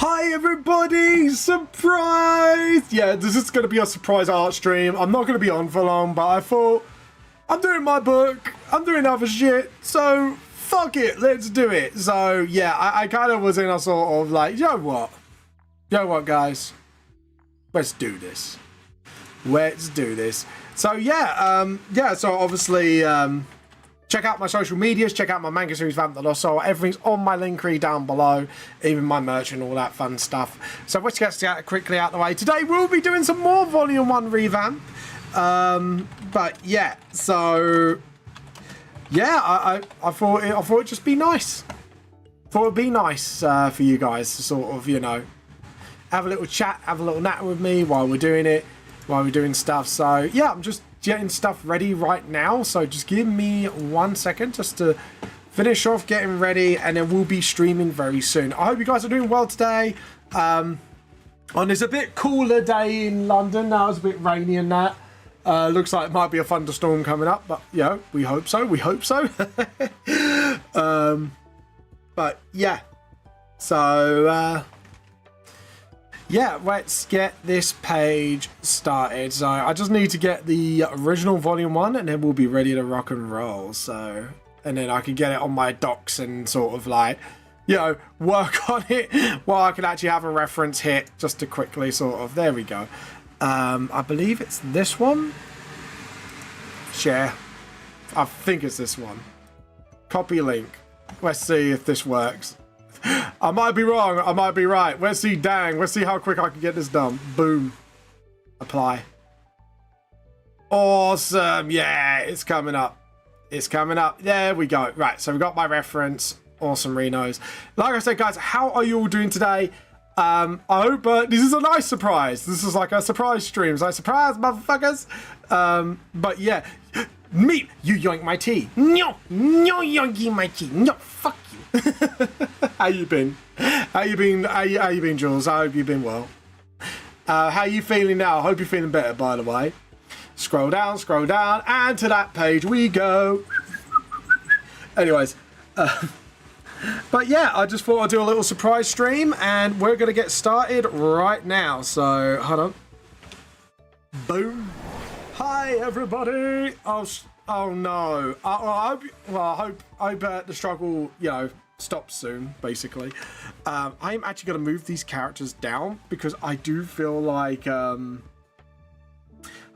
Hi everybody! Surprise! Yeah, this is going to be a surprise art stream. I'm not going to be on for long, but I thought I'm doing my book, I'm doing other shit, so fuck it, let's do it. So yeah, I kind of was in a sort of like, you know what guys, let's do this. Let's do this. So yeah, so obviously, check out my social medias, check out my manga series Vamp the Lost Soul. Everything's on my link tree down below, even my merch and all that fun stuff. So let's get that quickly out of the way. Today we'll be doing some more Volume 1 revamp. But yeah, so yeah, I thought it'd just be nice. Thought it'd be nice for you guys to sort of, you know, have a little chat, have a little natter with me while we're doing it, while we're doing stuff. So yeah, I'm just getting stuff ready right now, so just give me 1 second just to finish off getting ready, and then we'll be streaming very soon. I hope you guys are doing well today. On this a bit cooler day in London now. It's a bit rainy and that. Looks like it might be a thunderstorm coming up, but you know, we hope so. But yeah, so yeah, let's get this page started. So I just need to get the original Volume 1 and then we'll be ready to rock and roll. So, and then I can get it on my docs and sort of like, you know, work on it while I can actually have a reference hit just to quickly sort of, there we go. I believe it's this one. Share. I think it's this one. Copy link. Let's see if this works. I might be wrong, I might be right. Let's see, dang, let's see how quick I can get this done. Boom. Apply. Awesome, yeah, it's coming up. It's coming up, there we go. Right, so we got my reference. Awesome, Renos. Like I said, guys, how are you all doing today? I hope this is a nice surprise. This is like a surprise stream. It's like, surprise, motherfuckers. But yeah, me, you yoink my tea. No, yoinky my tea. No, fuck you. How you been? How you been, Jules? I hope you've been well. How you feeling now? I hope you're feeling better, by the way. Scroll down, and to that page we go. Anyways, but yeah, I just thought I'd do a little surprise stream, and we're gonna get started right now. So hold on. Boom. Hi everybody. Oh no. I hope the struggle, you know, stops soon, basically. I'm actually going to move these characters down because I do feel like they're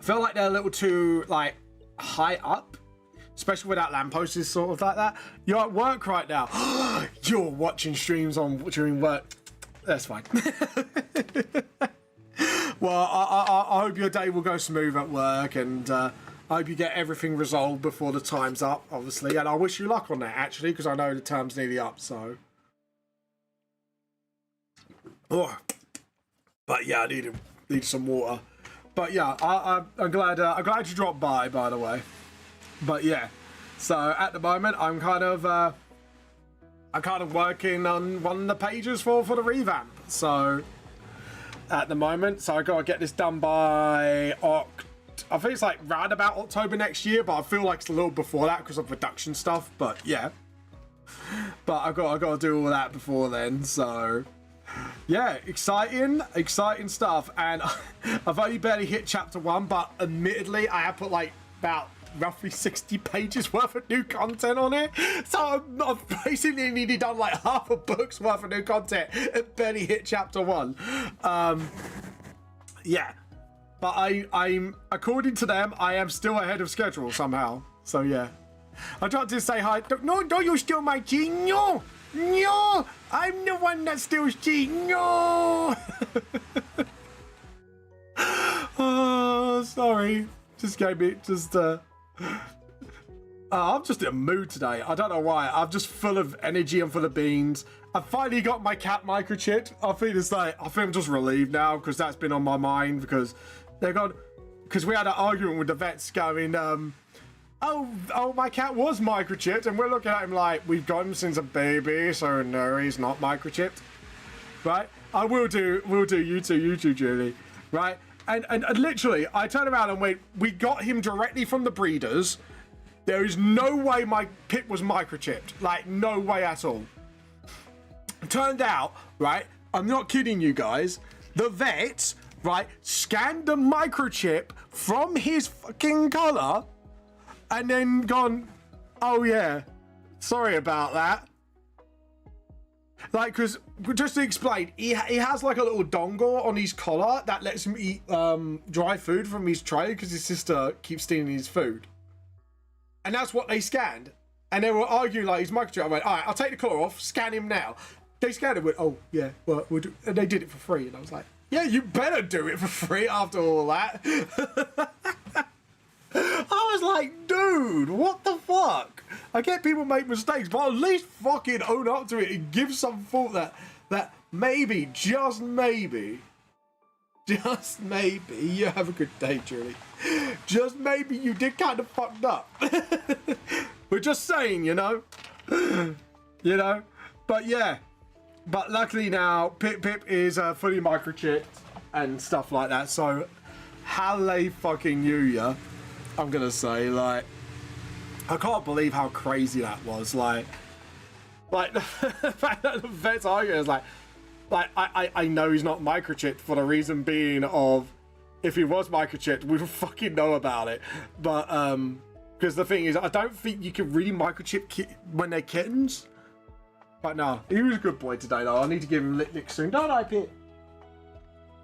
a little too like high up, especially with that lamppost is sort of like that. You're at work right now. You're watching streams during work. That's fine. Well, I hope your day will go smooth at work, and I hope you get everything resolved before the time's up, obviously. And I wish you luck on that, actually, because I know the term's nearly up, so. Oh. But yeah, I need some water. But yeah, I'm glad you dropped by the way. But yeah, so at the moment, I'm kind of working on one of the pages for the revamp. So at the moment, so I gotta get this done by I think it's like round about October next year, but I feel like it's a little before that because of production stuff. But yeah, but I gotta do all that before then. So yeah, exciting stuff. And I've only barely hit chapter 1, but admittedly, I have put like about roughly 60 pages worth of new content on it, so I've basically nearly done like half a book's worth of new content and barely hit chapter 1. Yeah, but I'm according to them, I am still ahead of schedule somehow. So yeah, I tried to say hi. No, don't you steal my tea? No, I'm the one that steals tea. No. Oh, sorry. Just gave me I'm just in a mood today. I don't know why. I'm just full of energy and full of beans. I finally got my cat microchipped. I think I'm just relieved now because that's been on my mind because because we had an argument with the vets going, oh, my cat was microchipped, and we're looking at him like, we've got him since a baby, so no, he's not microchipped, right? I will do you too, Julie, right? And literally, I turned around and went, we got him directly from the breeders. There is no way my pit was microchipped. Like, no way at all. Turned out, right, I'm not kidding you guys. The vet, right, scanned the microchip from his fucking collar and then gone, oh yeah, sorry about that. Like, because, just to explain, he has like a little dongle on his collar that lets him eat dry food from his tray because his sister keeps stealing his food. And that's what they scanned. And they were arguing like his microchip. I went, all right, I'll take the collar off, scan him now. They scanned him, went, oh yeah, well, we'll do. And they did it for free. And I was like, yeah, you better do it for free after all that. I was like, dude, what the fuck? I get people make mistakes, but at least fucking own up to it and give some thought that maybe, just maybe, you have a good day, Julie. Just maybe you did kind of fucked up. We're just saying, you know? You know? But yeah. But luckily now, Pip is fully microchipped and stuff like that. So, halle fucking New Year. I'm gonna say, like, I can't believe how crazy that was. Like the fact that the vet's arguing is like I know he's not microchipped for the reason being of if he was microchipped, we would fucking know about it. But because the thing is, I don't think you can really microchip when they're kittens. But no, he was a good boy today though. I need to give him lick soon, don't I, Pip?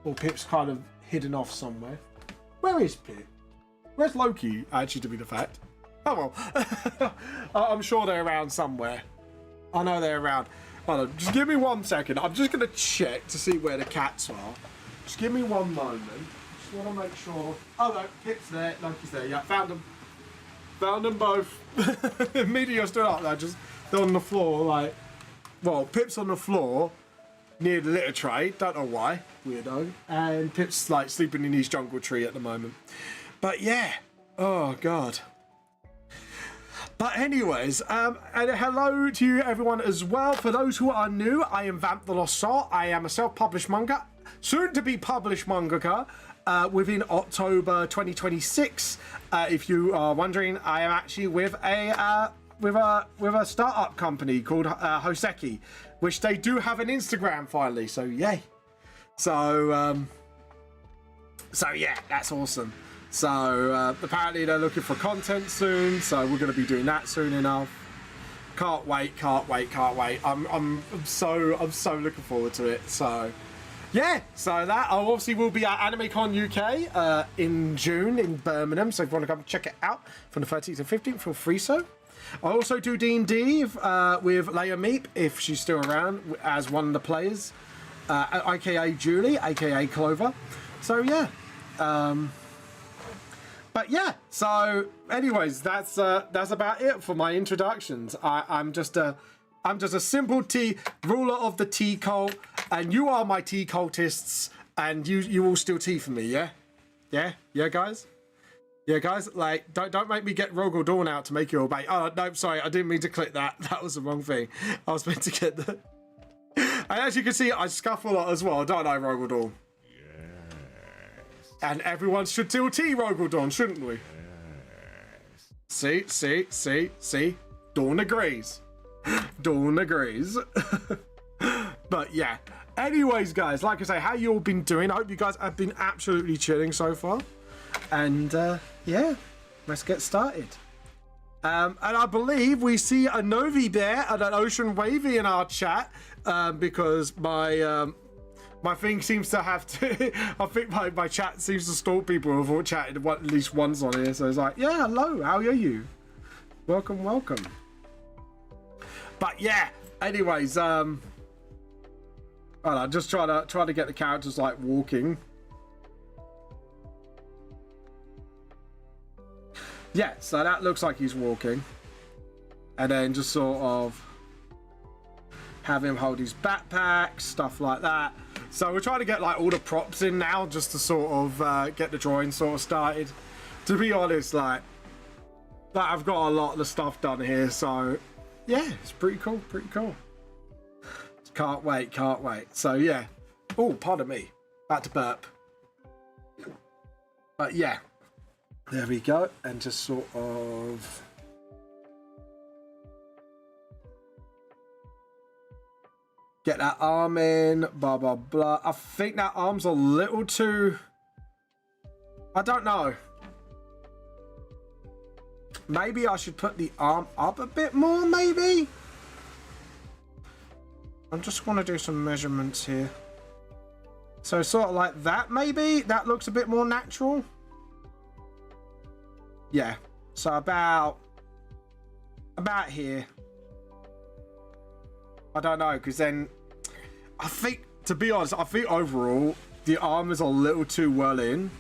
Well, Pip's kind of hidden off somewhere. Where is Pip? Where's Loki, actually, to be the fact? Oh, well. I'm sure they're around somewhere. I know they're around. Hold on, just give me 1 second. I'm just going to check to see where the cats are. Just give me 1 moment. Just want to make sure. Oh, no, Pip's there. Loki's there. Yeah, found them. Found them both. Immediately stood up there. Just, they're on the floor, like... Well, Pip's on the floor near the litter tray. Don't know why. Weirdo. And Pip's, like, sleeping in his jungle tree at the moment. But yeah, oh god. But anyways, and hello to you everyone as well. For those who are new, I am Vamp the Lost Soul. I am a self-published manga, soon to be published mangaka, within October 2026. If you are wondering, I am actually with a startup company called Hoseki, which they do have an Instagram finally. So yay. So yeah, that's awesome. So apparently they're looking for content soon, so we're going to be doing that soon enough. Can't wait. I'm so looking forward to it. So yeah, so that I obviously will be at AnimeCon UK in June in Birmingham. So if you want to come check it out from the 13th to 15th, feel free so. I also do D&D with Leia Meep if she's still around as one of the players, aka Julie, aka Clover. So yeah. But yeah, so anyways, that's about it for my introductions. I'm just a simple ruler of the tea cult, and you are my tea cultists, and you all steal tea for me, yeah? Yeah, guys? Yeah, guys, like, don't make me get Rogel Dawn out to make you obey. Oh, no, sorry, I didn't mean to click that. That was the wrong thing. I was meant to get the... And as you can see, I scuffle a lot as well, don't I, Rogel Dawn? And everyone should steal tea, Rogel Dawn, shouldn't we? Yes. See? Dawn agrees. Dawn agrees. But yeah. Anyways, guys, like I say, how you all been doing? I hope you guys have been absolutely chilling so far. And yeah, let's get started. And I believe we see a Novi Bear and an Ocean Wavy in our chat because my thing seems to have to... I think my chat seems to stalk people who've all chatted at least once on here. So it's like, yeah, hello, how are you? Welcome. But yeah, anyways, I don't know, just try to get the characters like walking. Yeah, so that looks like he's walking. And then just sort of have him hold his backpack, stuff like that. So we're trying to get like all the props in now just to sort of get the drawing sort of started. To be honest, like I've got a lot of the stuff done here, so yeah, it's pretty cool. Can't wait. So yeah. Oh, pardon me. About to burp. But yeah. There we go. And just sort of... Get that arm in, blah, blah, blah. I think that arm's a little too... I don't know. Maybe I should put the arm up a bit more, maybe? I just want to do some measurements here. So sort of like that, maybe? That looks a bit more natural. Yeah. So about here. I don't know, because then I think, to be honest, I think overall the arm is a little too well in.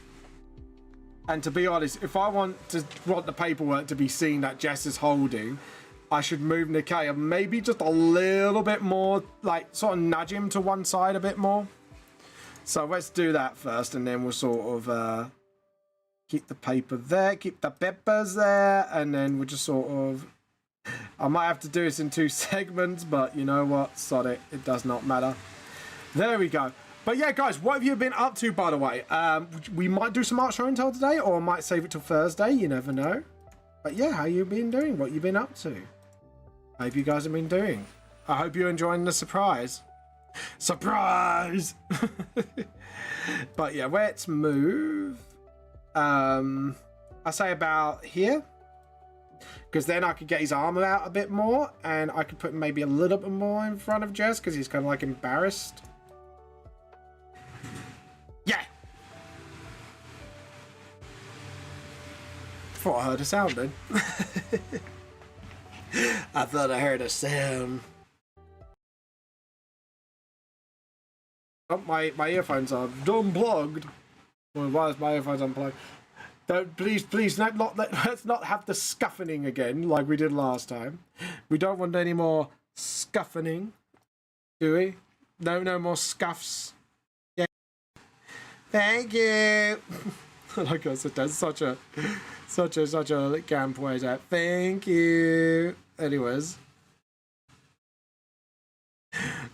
And to be honest, if I want the paperwork to be seen that Jess is holding, I should move Nikkei maybe just a little bit more, like sort of nudge him to one side a bit more. So let's do that first, and then we'll sort of keep the paper there, keep the peppers there, and then we'll just sort of... I might have to do this in 2 segments, but you know what? Sod it. It does not matter. There we go. But yeah, guys, what have you been up to, by the way? We might do some art show and tell today, or I might save it till Thursday. You never know. But yeah, how you been doing? What you been up to? I hope you guys have been doing. I hope you're enjoying the surprise. Surprise! But yeah, let's move. I say about here. Because then I could get his arm out a bit more, and I could put maybe a little bit more in front of Jess because he's kind of like embarrassed. Yeah. Thought I heard a sound then. I thought I heard a sound. Oh, my earphones are unplugged. Well, why is my earphones unplugged? Don't, please, let's not have the scuffing again like we did last time. We don't want any more scuffing, do we? No more scuffs. Yeah. Thank you. Like I said, that's such a camp way to thank you. Anyways.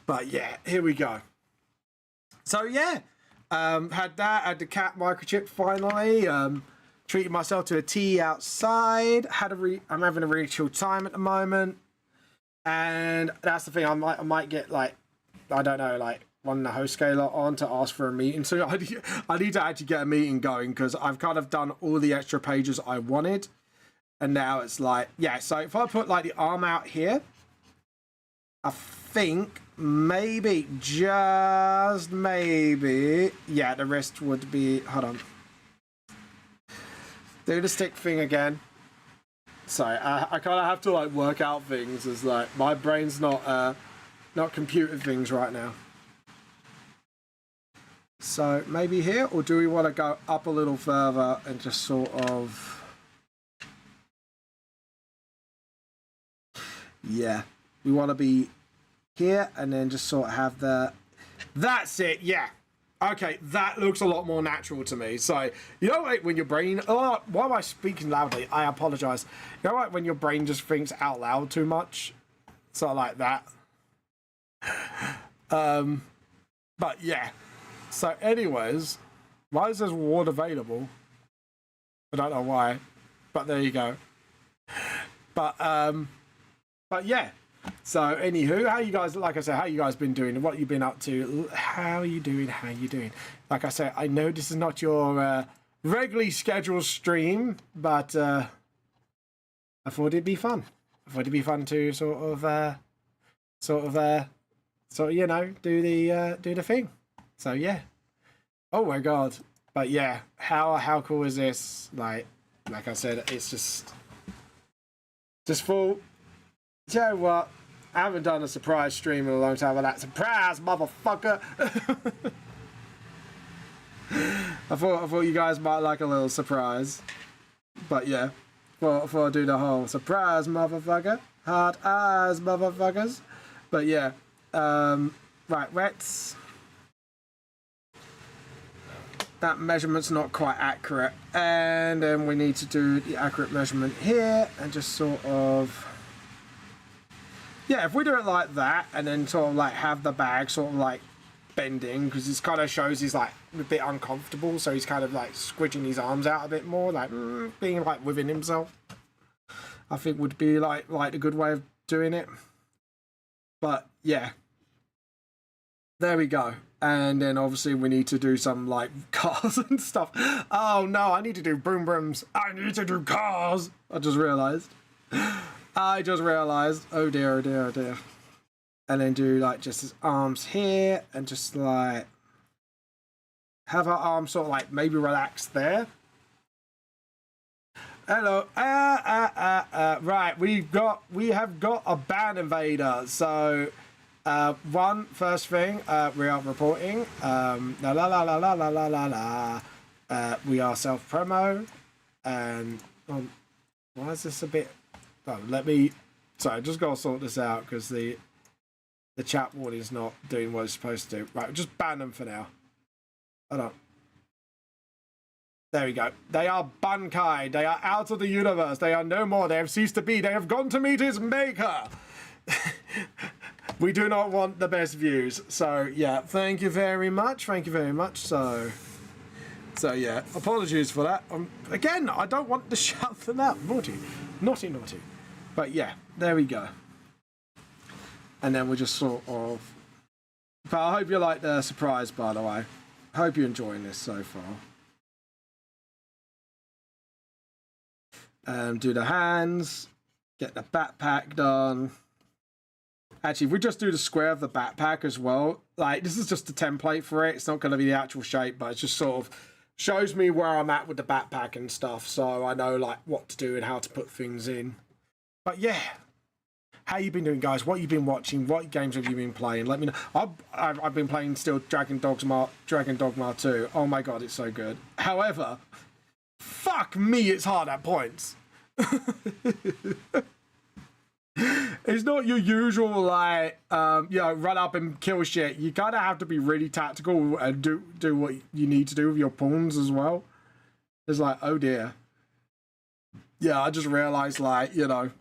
But yeah, here we go. So yeah, had the cat microchip finally. Treated myself to a tea outside. I'm having a really chill time at the moment, and that's the thing. I might get like, I don't know, like one of the host scaler on to ask for a meeting. So I need to actually get a meeting going because I've kind of done all the extra pages I wanted, and now it's like, yeah. So if I put like the arm out here, I think maybe, just maybe, yeah, the rest would be. Hold on. Do the stick thing again. Sorry, I kind of have to like work out things as like my brain's not computer things right now. So maybe here, or do we want to go up a little further and just sort of... Yeah, we want to be here and then just sort of have the... That's it, yeah. Okay, that looks a lot more natural to me. So, you know, like when your brain... Oh, why am I speaking loudly? I apologize. You know, like when your brain just thinks out loud too much? Sort of like that. But yeah. So anyways, why is this ward available? I don't know why. But there you go. But yeah. So anywho, how you guys, like I said, how you guys been doing? What you been up to? How you doing? How you doing? Like I said, I know this is not your regularly scheduled stream, but I thought it'd be fun. I thought it'd be fun to sort of you know, do the thing. So yeah. Oh my god. But yeah, how cool is this? Like I said, it's just full. You know what? I haven't done a surprise stream in a long time, but that surprise, motherfucker! I thought you guys might like a little surprise, but yeah, before I do the whole surprise, motherfucker, hard eyes, motherfuckers. But yeah, right, let's. That measurement's not quite accurate, and then we need to do the accurate measurement here, and just sort of. Yeah, if we do it like that, and then sort of like have the bag sort of like bending, because this kind of shows he's like a bit uncomfortable, so he's kind of like squidging his arms out a bit more, like being like within himself. I think would be like a good way of doing it. But yeah, There we go. And then obviously we need to do some like cars and stuff. Oh no, I need to do boom brooms. I need to do cars. I just realized. Oh dear, oh dear, oh dear. And then do like just his arms here and just like have our arms sort of like maybe relax there. Hello. Right, we have got a ban invader. So first thing, we are reporting. La la la la la la la la la. We are self promo, and why is this a bit? Oh, sorry, I just gotta sort this out because the chat warning is not doing what it's supposed to do. Right, just ban them for now. Hold on. There we go. They are Bunkai. They are out of the universe. They are no more. They have ceased to be. They have gone to meet his maker. We do not want the best views. So, yeah, thank you very much. Thank you very much. So yeah, apologies for that. Again, I don't want to shout them out. Naughty. Naughty, naughty. But, yeah, there we go. And then we'll just sort of... But I hope you like the surprise, by the way. I hope you're enjoying this so far. Do the hands, get the backpack done. Actually, if we just do the square of the backpack as well, like this is just a template for it. It's not going to be the actual shape, but it just sort of shows me where I'm at with the backpack and stuff. So I know like what to do and how to put things in. But yeah, how you been doing, guys? What you been watching? What games have you been playing? Let me know. I've been playing still Dragon Dogma 2. Oh my God, it's so good. However, fuck me, it's hard at points. It's not your usual like run up and kill shit. You kind of have to be really tactical and do what you need to do with your pawns as well. It's like, oh dear. Yeah, I just realized like, you know,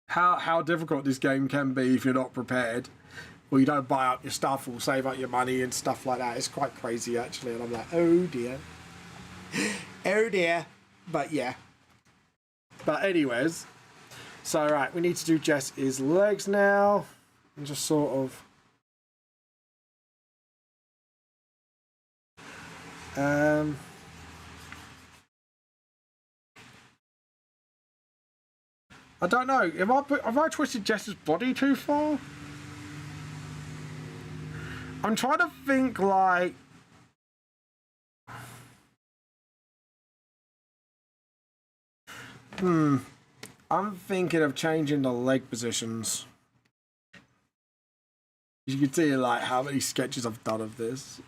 how difficult this game can be if you're not prepared, or you don't buy up your stuff or save up your money and stuff like that. It's quite crazy actually, and I'm like, oh dear. Oh dear. But yeah. But anyways, so right, we need to do Jess's legs now, and just sort of I don't know. Have I twisted Jess's body too far? I'm trying to think like. I'm thinking of changing the leg positions. You can see like how many sketches I've done of this.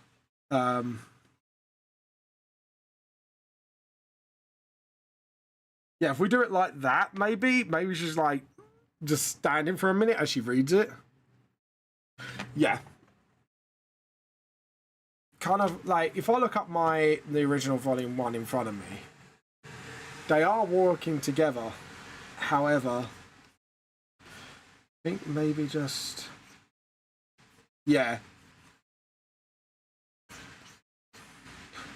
Yeah, if we do it like that, maybe she's like just standing for a minute as she reads it. Yeah. Kind of like if I look up the original volume 1 in front of me, they are working together. However, I think maybe just yeah.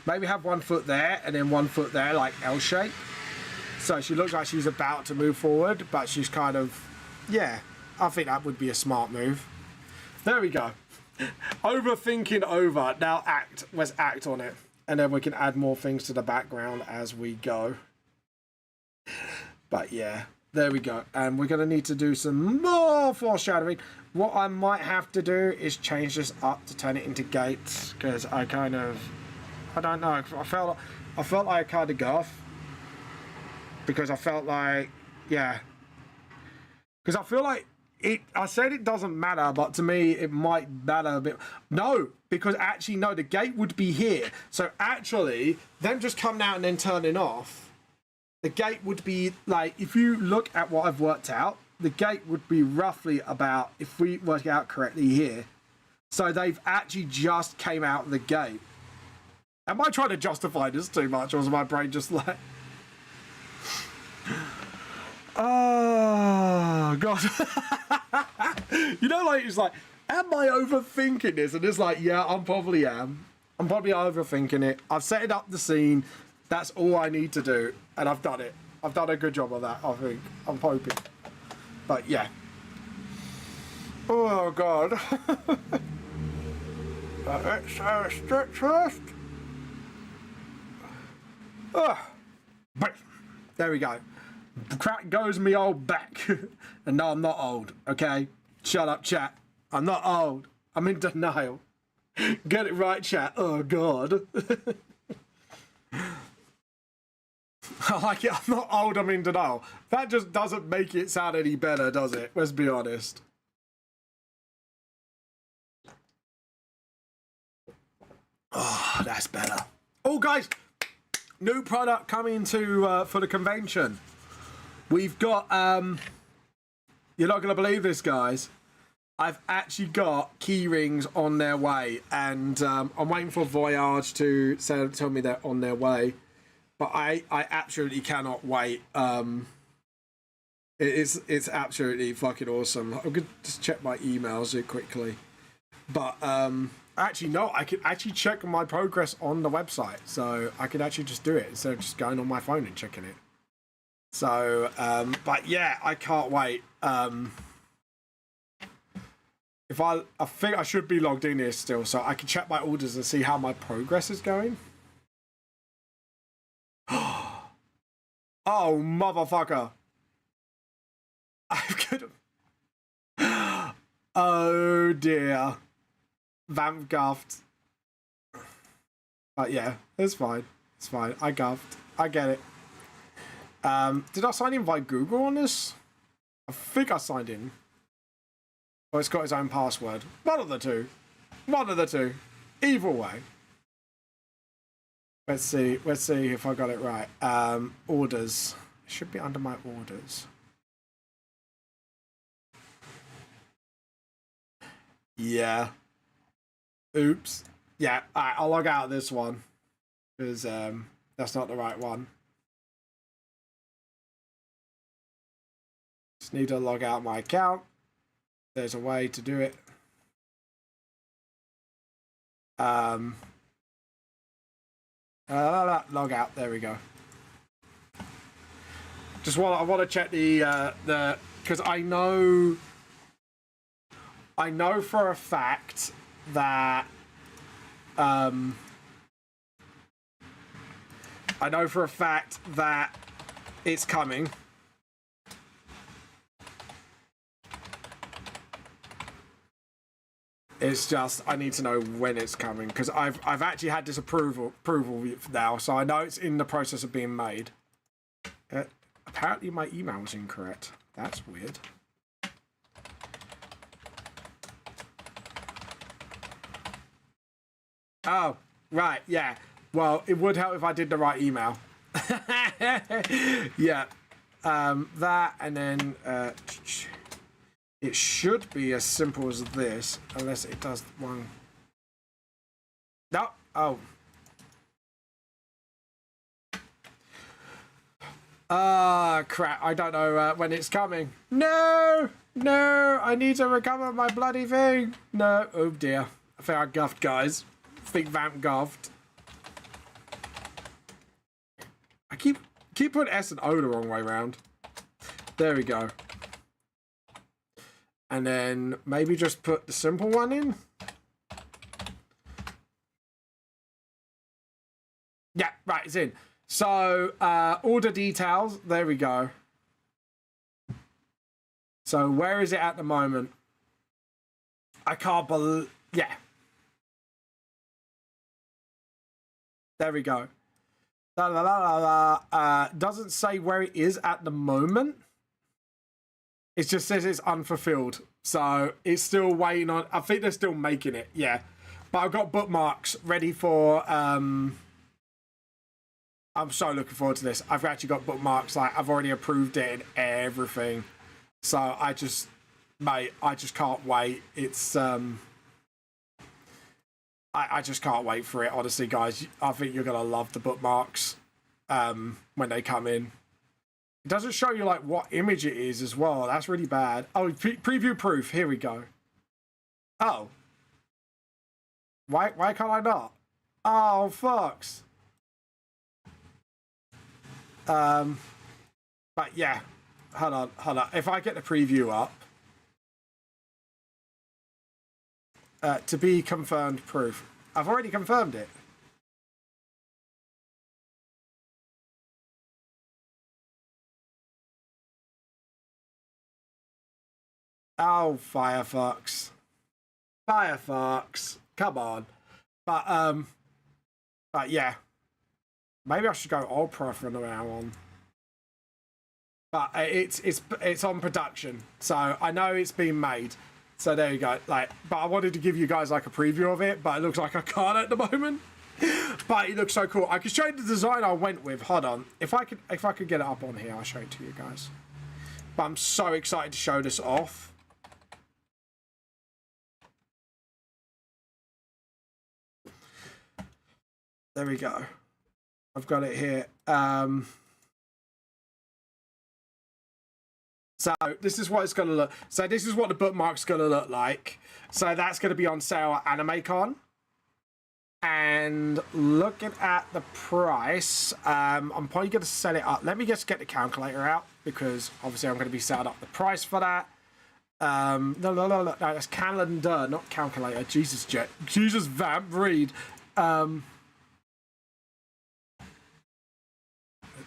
Maybe have one foot there and then one foot there, like L shape. So she looks like she's about to move forward, but she's kind of, yeah, I think that would be a smart move. There we go. Overthinking over. Now let's act on it. And then we can add more things to the background as we go. But yeah, there we go. And we're going to need to do some more foreshadowing. What I might have to do is change this up to turn it into gates, because I don't know. I felt like I kind of go off. Because I felt like, yeah. Because I feel like I said it doesn't matter, but to me it might matter a bit. No, because actually, no, the gate would be here. So actually, them just coming out and then turning off, the gate would be like, if you look at what I've worked out, the gate would be roughly about, if we work it out correctly here. So they've actually just came out of the gate. Am I trying to justify this too much, or is my brain just like... Oh God. You know, like it's like, am I overthinking this? And it's like, yeah, I probably am. I'm probably overthinking it. I've set it up the scene. That's all I need to do, and I've done it. I've done a good job of that, I think. I'm hoping. But yeah. Oh god. Let's stretch first. But there we go. Crack goes me old back. And no, I'm not old, okay? Shut up, chat. I'm not old. I'm in denial. Get it right, chat. Oh god. I like it. I'm not old, I'm in denial. That just doesn't make it sound any better, does it? Let's be honest. Oh, that's better. Oh, guys, new product coming to for the convention. We've got, you're not going to believe this, guys. I've actually got key rings on their way, and I'm waiting for Voyage to tell me they're on their way. But I absolutely cannot wait. It's absolutely fucking awesome. I'm gonna just check my emails really quickly. But actually, no, I can actually check my progress on the website, so I can actually just do it instead of just going on my phone and checking it. So, but yeah, I can't wait. If I think I should be logged in here still, so I can check my orders and see how my progress is going. Oh, motherfucker. I could have... Oh, dear. Vamp guffed. But yeah, it's fine. It's fine. I guffed. I get it. Did I sign in by Google on this? I think I signed in. Or it's got its own password. One of the two. One of the two. Either way. Let's see if I got it right. Orders. It should be under my orders. Yeah. Oops. Yeah, alright, I'll log out of this one. Because that's not the right one. Just need to log out my account. There's a way to do it. Log out. There we go. Just I want to check the because I know for a fact that it's coming. It's just I need to know when it's coming because I've actually had this approval now, so I know it's in the process of being made. Apparently my email was incorrect. That's weird. Oh, right, yeah. Well, it would help if I did the right email. Yeah. That and then it should be as simple as this, unless it does one. No. Oh. Crap. I don't know when it's coming. No! No! I need to recover my bloody thing. No. Oh, dear. I think I guffed, guys. I think Vamp guffed. I keep putting S and O the wrong way around. There we go. And then maybe just put the simple one in. Yeah, right, it's in. So, order details. There we go. So, where is it at the moment? I can't believe... Yeah. There we go. Doesn't say where it is at the moment. It just says it's unfulfilled. So it's still waiting on... I think they're still making it, yeah. But I've got bookmarks ready for... I'm so looking forward to this. I've actually got bookmarks. Like, I've already approved it and everything. So I just... Mate, I just can't wait. It's... I just can't wait for it, honestly, guys. I think you're going to love the bookmarks when they come in. It doesn't show you, like, what image it is as well. That's really bad. Oh, preview proof. Here we go. Oh. Why can't I not? Oh, fucks. But, yeah. Hold on. If I get the preview up. to be confirmed proof. I've already confirmed it. Oh, Firefox. Firefox. Come on. But yeah. Maybe I should go Opera from now on. But it's on production, so I know it's been made. So there you go. Like, but I wanted to give you guys like a preview of it, but it looks like I can't at the moment. But it looks so cool. I can show you the design I went with. Hold on. If I could get it up on here, I'll show it to you guys. But I'm so excited to show this off. There we go. I've got it here. So this is what it's going to look. So this is what the bookmark's going to look like. So that's going to be on sale at AnimeCon. And looking at the price, I'm probably going to set it up. Let me just get the calculator out because obviously I'm going to be setting up the price for that. No, that's calendar, not calculator. Jesus, Vamp, read.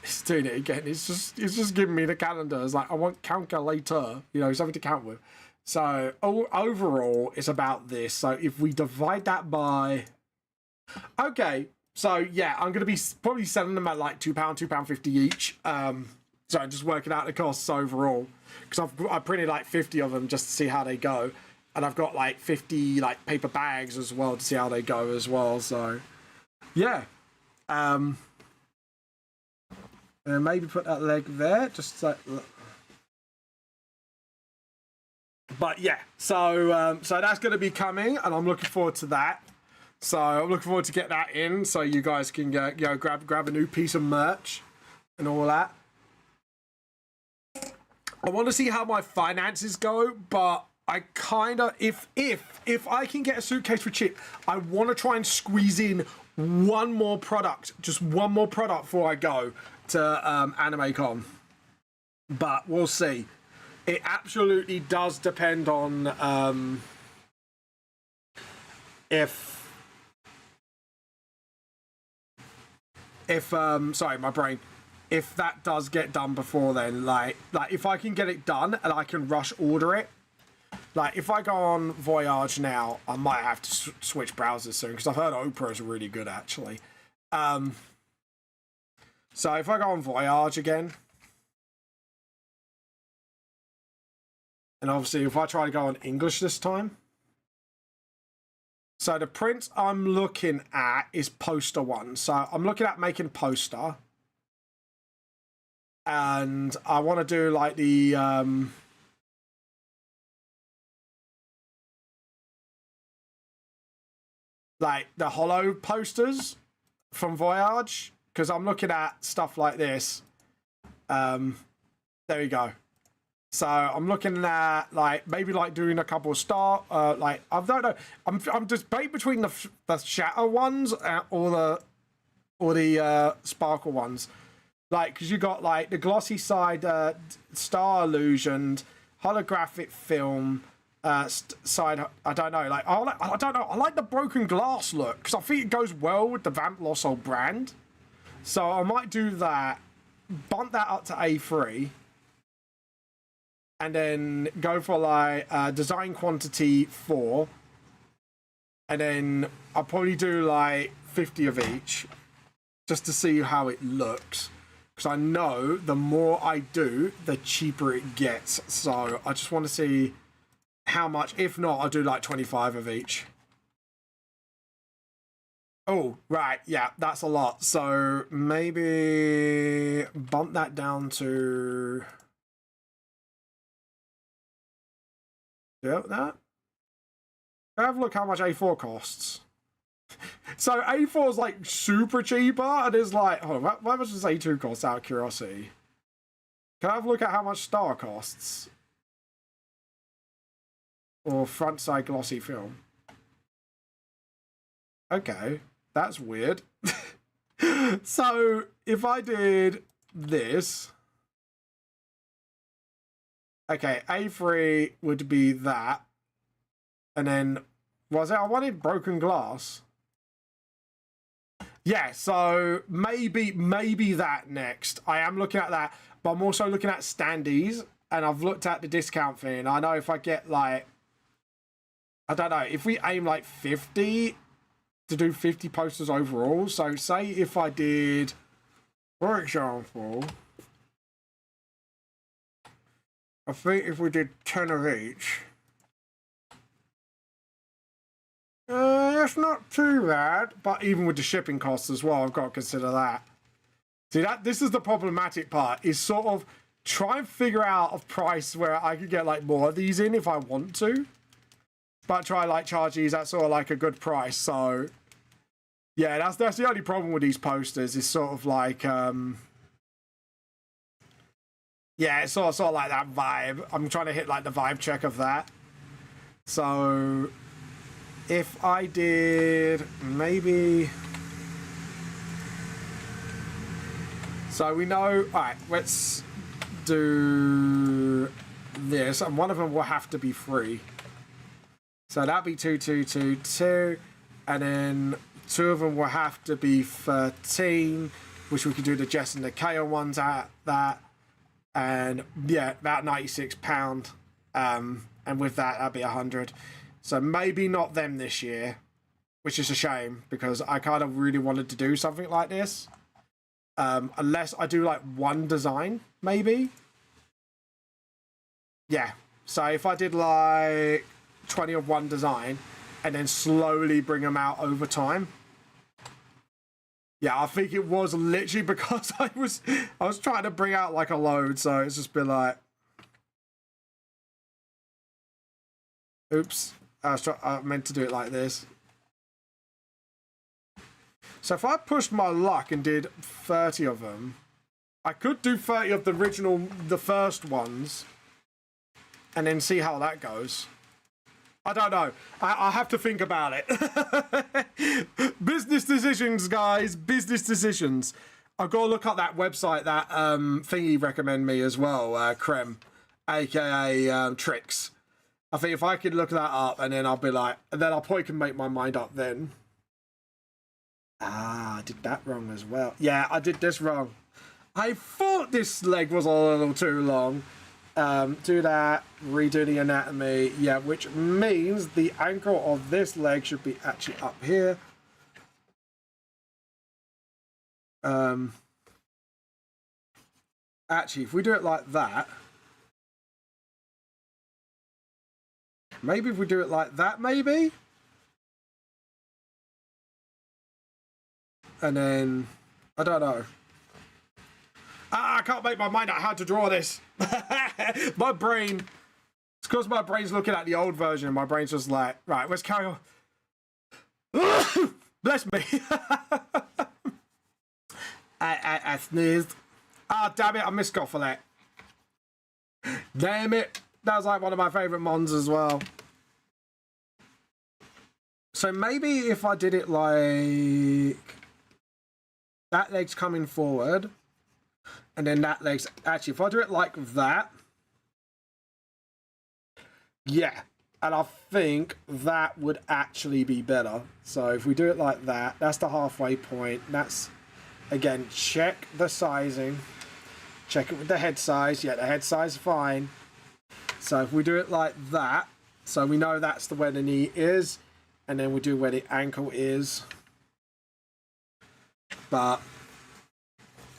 It's doing it again. It's just giving me the calendar. It's like, I want calculator, you know, something to count with. So overall, it's about this. So if we divide that by, okay. So yeah, I'm gonna be probably selling them at like £2, £2.50 each. So I'm just working out the costs overall because I printed like 50 of them just to see how they go, and I've got like 50 like paper bags as well to see how they go as well. So yeah. And maybe put that leg there, just like. But yeah, so that's going to be coming, and I'm looking forward to that. So I'm looking forward to get that in, so you guys can grab a new piece of merch and all that. I want to see how my finances go, but I kind of if I can get a suitcase for cheap, I want to try and squeeze in one more product, just one more product before I go to AnimeCon. But we'll see. It absolutely does depend on if sorry, my brain. If that does get done before then, like if I can get it done and I can rush order it. Like, if I go on Voyage now, I might have to switch browsers soon, because I've heard Opera is really good, actually. So if I go on Voyage again, and obviously if I try to go on English this time, so the print I'm looking at is poster one. So I'm looking at making poster, and I want to do like the hollow posters from Voyage, because I'm looking at stuff like this. There we go. So I'm looking at like maybe like doing a couple of star like I don't know. I'm just between the shatter ones or the sparkle ones. Like, because you got like the glossy side star illusioned holographic film side. I don't know. Like I don't know. I like the broken glass look because I think it goes well with the Vamp Lost Soul brand. So I might do that. Bump that up to A3. And then go for like design quantity 4. And then I'll probably do like 50 of each just to see how it looks. Because I know the more I do, the cheaper it gets. So I just want to see how much. If not, I'll do like 25 of each. Oh, right. Yeah, that's a lot. So maybe bump that down to... that. Have a look how much A4 costs. So A4 is like super cheaper, and it's like, hold on, how much does A2 cost out of curiosity? Can I have a look at how much Star costs? Or front side glossy film. Okay, that's weird. So if I did this, okay, A3 would be that, and then Was it? I wanted broken glass. Yeah, so maybe that next. I am looking at that, but I'm also looking at standees, and I've looked at the discount thing. I know if I get like, I don't know, if we aim like 50 to do 50 posters overall. So say if I did, for example, I think if we did 10 of each, that's not too bad, but even with the shipping costs as well, I've got to consider that. See, this is the problematic part, is sort of try and figure out a price where I could get like more of these in if I want to, but try like charge these at sort of like a good price. So yeah, that's the only problem with these posters, is sort of like yeah, it's sort of like that vibe. I'm trying to hit like the vibe check of that. So if I did maybe, so we know, all right, let's do this, and one of them will have to be free. So that'd be 2, 2, 2, 2, and then 2 of them will have to be 13, which we could do the Jess and the Kale ones at that, and yeah, about £96. And with that, that'd be 100. So maybe not them this year, which is a shame, because I kind of really wanted to do something like this. Unless I do like one design, maybe. Yeah, so if I did like 20 of one design and then slowly bring them out over time. Yeah, I think it was literally because I was trying to bring out like a load, so it's just been like, oops, I meant to do it like this. So if I pushed my luck and did 30 of them, I could do 30 of the first ones, and then see how that goes. I don't know. I have to think about it. Business decisions, guys. Business decisions. I've got to look up that website that thingy recommend me as well, Creme, aka Tricks. I think if I could look that up, and then I'll be like, and then I probably can make my mind up then. Ah, I did that wrong as well. Yeah, I did this wrong. I thought this leg was a little too long. Do that, redo the anatomy. Yeah, which means the ankle of this leg should be actually up here. Actually, if we do it like that, maybe if we do it like that, maybe. And then, I don't know. I can't make my mind out how to draw this. My brain, it's because my brain's looking at the old version and my brain's just like, right, let's carry on. Bless me. I sneezed. Ah, damn it, I missed God for that. Damn it. That was like one of my favourite mons as well. So maybe if I did it like, that leg's coming forward, and then that leg's, actually, if I do it like that, yeah, and I think that would actually be better. So if we do it like that, that's the halfway point. That's, again, check the sizing, check it with the head size. Yeah, the head size is fine. So if we do it like that, so we know that's where the knee is, and then we do where the ankle is. But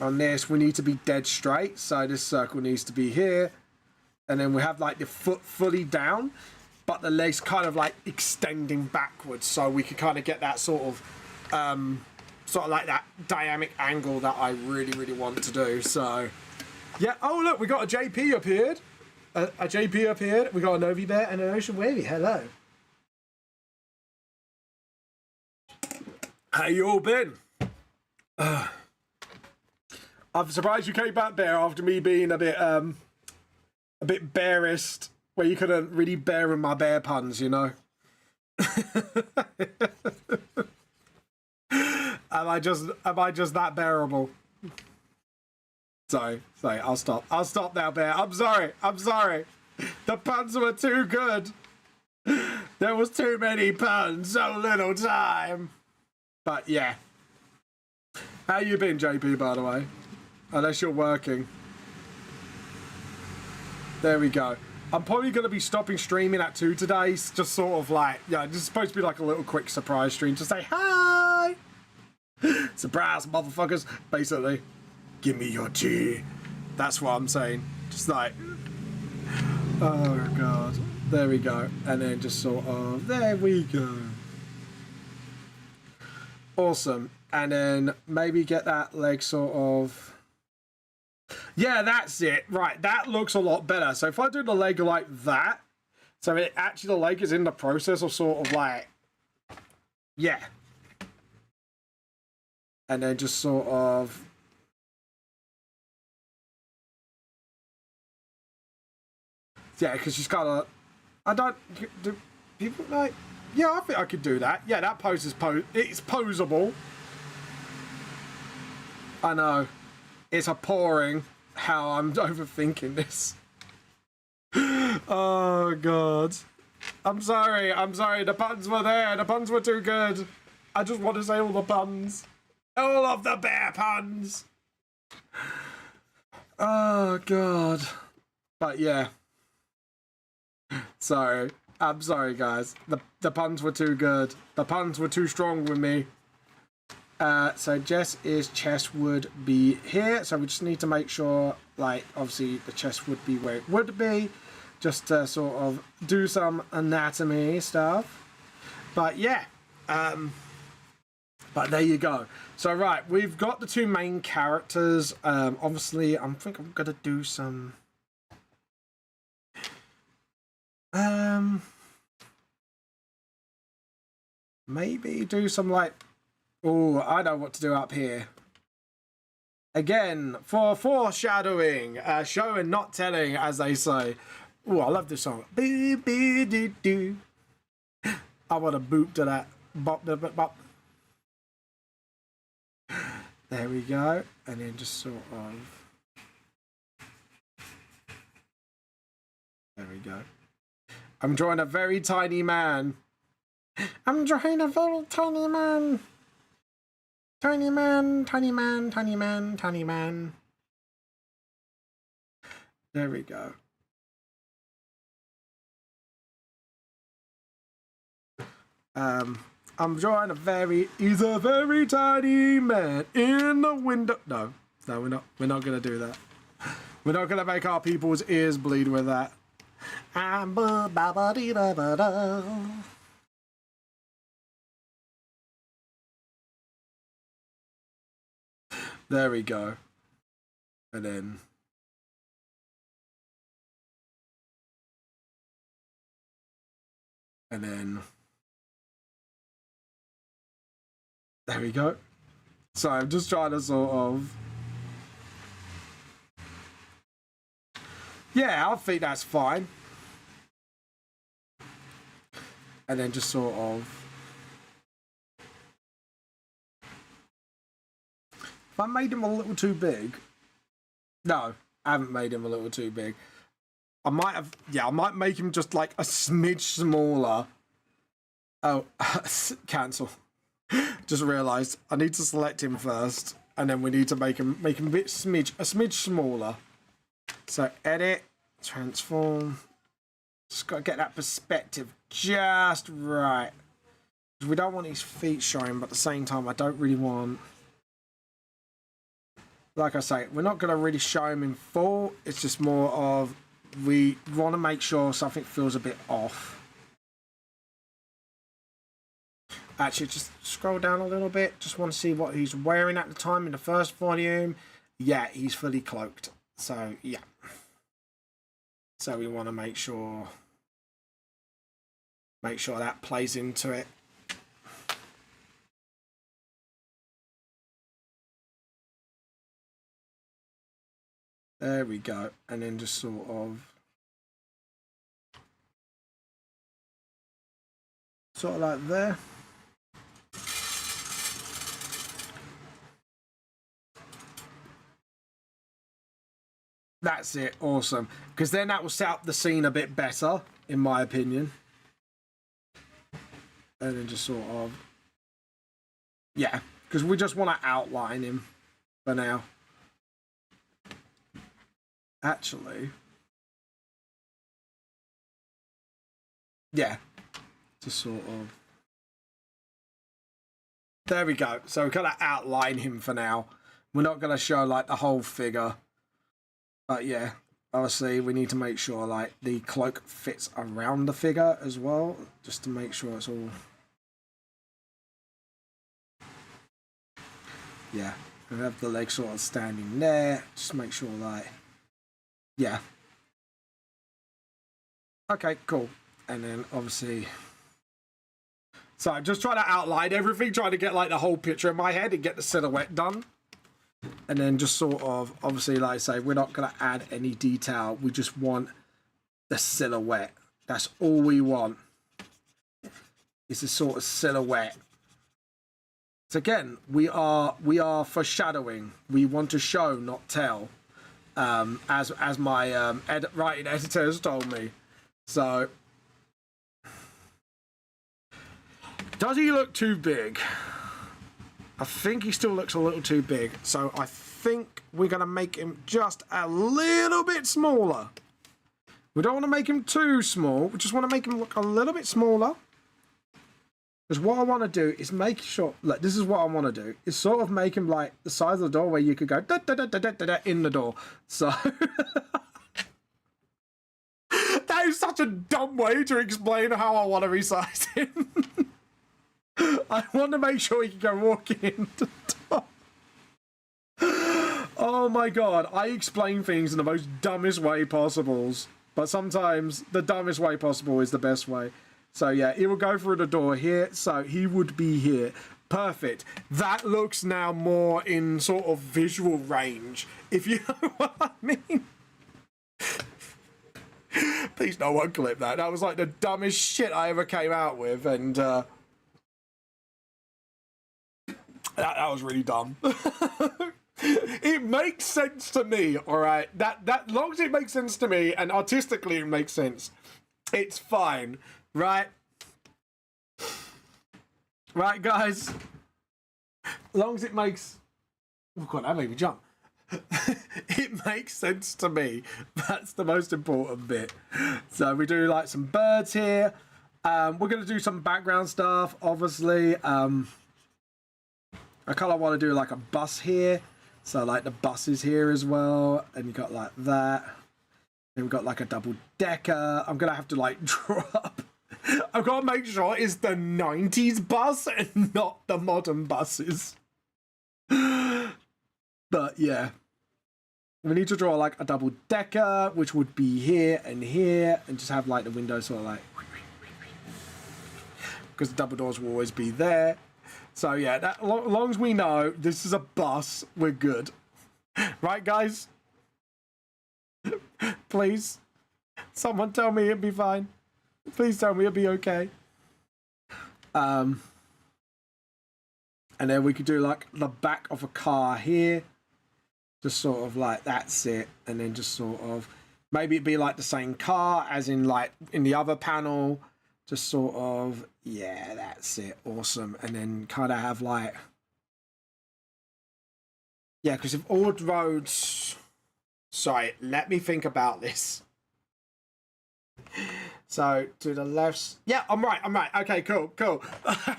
on this, we need to be dead straight, so this circle needs to be here, and then we have like the foot fully down, but the legs kind of like extending backwards, so we can kind of get that sort of like that dynamic angle that I really want to do. So yeah. Oh look, we got a JP appeared. A JP appeared. We got a Novi Bear and an Ocean Wavy. Hello. How you all been? I'm surprised you came back, Bear, after me being a bit bearist, where you couldn't really bear in my bear puns, you know. Am I just that bearable? Sorry, I'll stop. I'll stop now, Bear. I'm sorry. The puns were too good. There was too many puns, so little time. But yeah. How you been, JP, by the way? Unless you're working. There we go. I'm probably going to be stopping streaming at 2 today. Just sort of like, yeah, this is supposed to be like a little quick surprise stream to say hi. Surprise, motherfuckers. Basically, give me your tea. That's what I'm saying. Just like, oh God. There we go. And then just sort of, there we go. Awesome. And then maybe get that leg sort of, yeah, that's it. Right, that looks a lot better. So if I do the leg like that, so it actually the leg is in the process of sort of like, yeah. And then just sort of, yeah, because she's got a, I don't, do people like, yeah, I think I could do that. Yeah, that pose is it's posable. I know. It's appalling how I'm overthinking this. Oh, God. I'm sorry. The puns were there. The puns were too good. I just want to say all the puns. All of the bear puns. Oh, God. But, yeah. Sorry. I'm sorry, guys. The puns were too good. The puns were too strong with me. So Jess's chest would be here. So we just need to make sure, like, obviously the chest would be where it would be. Just to sort of do some anatomy stuff. But, yeah. But there you go. So, right, we've got the 2 main characters. Obviously, I think I'm going to do some... maybe do some, like... Oh, I know what to do up here. Again, for foreshadowing, show and not telling, as they say. Oh, I love this song. I want to boop to that. Bop, bop, bop, bop. There we go. And then just sort of... There we go. I'm drawing a very tiny man. I'm drawing a very tiny man. Tiny man, tiny man, tiny man, tiny man. There we go. I'm drawing he's a very tiny man in the window. No, we're not. We're not gonna do that. We're not gonna make our people's ears bleed with that. There we go. And then... And then... There we go. So I'm just trying to sort of... Yeah, I think that's fine. And then just sort of... If I made him a little too big... No, I haven't made him a little too big. I might have... Yeah, I might make him just like a smidge smaller. Oh, cancel. Just realised I need to select him first. And then we need to make him a smidge smaller. So edit, transform. Just got to get that perspective just right. We don't want his feet showing, but at the same time, I don't really want... Like I say, we're not going to really show him in full. It's just more of we want to make sure something feels a bit off. Actually, just scroll down a little bit. Just want to see what he's wearing at the time in the first volume. Yeah, he's fully cloaked. So, yeah. So we want to make sure that plays into it. There we go. And then just sort of like there. That's it. Awesome. Because then that will set up the scene a bit better, in my opinion. and then just sort of, yeah, because we just want to outline him for now. Actually, yeah, just sort of. There we go. So we're going to outline him for now. We're not going to show like the whole figure. But yeah, obviously we need to make sure like the cloak fits around the figure as well. Just to make sure it's all... Yeah, we have the leg sort of standing there. Just make sure like... Yeah. Okay, cool. And then obviously... So I'm just trying to outline everything, trying to get like the whole picture in my head and get the silhouette done. And then just sort of, obviously, like I say, we're not going to add any detail. We just want the silhouette. That's all we want. It's a sort of silhouette. So again, we are foreshadowing. We want to show, not tell. As my writing editor has told me. So... Does he look too big? I think he still looks a little too big. So I think we're going to make him just a little bit smaller. We don't want to make him too small. We just want to make him look a little bit smaller. Because what I want to do is make sure... Look, this is what I want to do. Is sort of make him like the size of the door where you could go da, da, da, da, da, da, da, in the door. So... That is such a dumb way to explain how I want to resize him. I want to make sure he can go walking in the door. Oh my god, I explain things in the most dumbest way possible. But sometimes the dumbest way possible is the best way. So yeah, he will go through the door here. So he would be here. Perfect. That looks now more in sort of visual range, if you know what I mean. Please no one clip that. That was like the dumbest shit I ever came out with, and that was really dumb. It makes sense to me, all right? That long as it makes sense to me and artistically it makes sense, it's fine, right? Right, guys? Long as it makes... Oh, God, that made me jump. It makes sense to me. That's the most important bit. So we do, like, some birds here. We're going to do some background stuff, obviously. I kind of want to do like a bus here. So like the bus is here as well. And you got like that. Then we've got like a double decker. I'm going to have to like draw up. I've got to make sure it's the 90s bus and not the modern buses. But yeah. We need to draw like a double decker, which would be here, and just have like the windows sort of like... Because the double doors will always be there. So yeah, that, as long as we know this is a bus, we're good. Right, guys? Please. Someone tell me it'll be fine. Please tell me it'll be okay. And then we could do like the back of a car here. Just sort of like, that's it. And then just sort of, maybe it'd be like the same car as in like in the other panel. Just sort of, yeah, that's it. Awesome. And then kind of have like... Yeah, because if all roads... Sorry, let me think about this. So, to the left... Yeah, I'm right. Okay, cool. I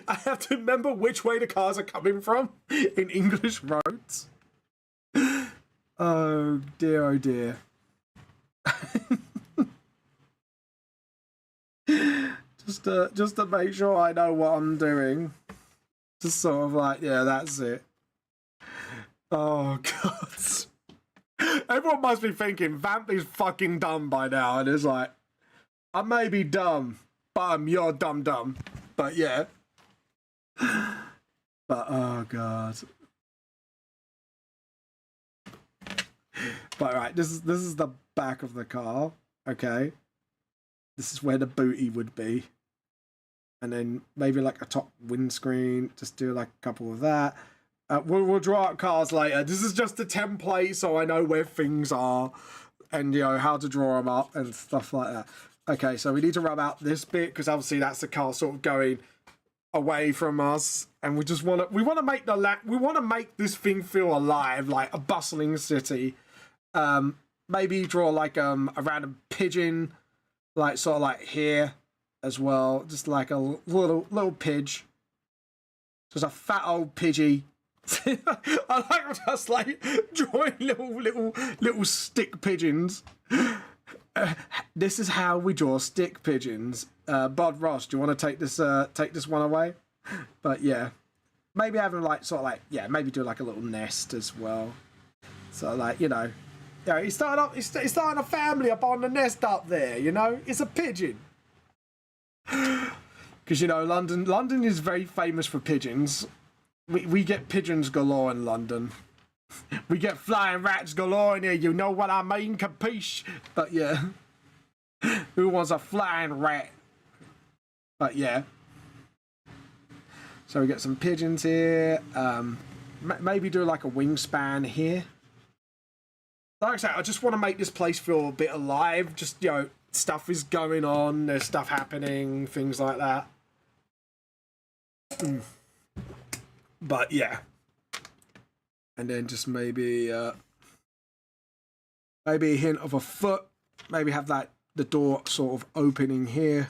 have to remember which way the cars are coming from in English roads. Oh, dear, oh, dear. Just to make sure I know what I'm doing. Just sort of like, yeah, that's it. Oh, God. Everyone must be thinking, Vamp is fucking dumb by now. And it's like, I may be dumb, but you're dumb. But yeah. But, oh, God. But right, this is the back of the car. Okay. This is where the booty would be. And then maybe like a top windscreen. Just do like a couple of that. We'll draw out cars later. This is just a template so I know where things are. And, you know, how to draw them up and stuff like that. Okay, so we need to rub out this bit because obviously that's the car sort of going away from us, and we just want to make this thing feel alive, like a bustling city. Maybe draw like a random pigeon, like sort of like here as well, just like a little pidge, just a fat old pidgey. I like just like drawing little stick pigeons. This is how we draw stick pigeons. Bod Ross, do you want to take this one away? But yeah, maybe having like sort of like, yeah, maybe do like a little nest as well. So like, you know, yeah, he's starting a family up on the nest up there. You know, it's a pigeon. Because you know, London is very famous for pigeons. We get pigeons galore in London. We get flying rats galore in here, you know what I mean, capiche? But yeah, who wants a flying rat? But yeah. So we get some pigeons here. Maybe do like a wingspan here. Like I said, I just want to make this place feel a bit alive. Just, you know, stuff is going on, there's stuff happening, things like that. But yeah. And then just maybe a hint of a foot. Maybe have that the door sort of opening here.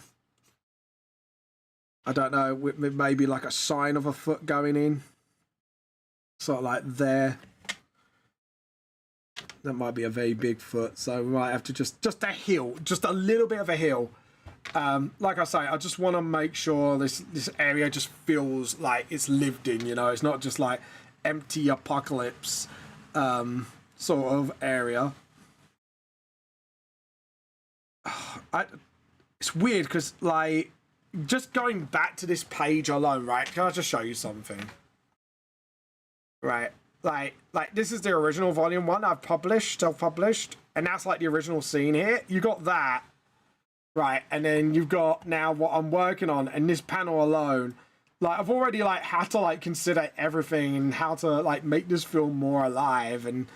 I don't know, maybe like a sign of a foot going in. Sort of like there. That might be a very big foot, so we might have to just a hill, just a little bit of a hill. Like I say, I just want to make sure this area just feels like it's lived in, you know, it's not just like empty apocalypse sort of area. It's weird because like just going back to this page alone, right? Can I just show you something? Right, like this is the original volume 1 I've published, self-published, and that's like the original scene here. You got that, right? And then you've got now what I'm working on, and this panel alone. Like, I've already, like, had to, like, consider everything and how to, like, make this feel more alive and,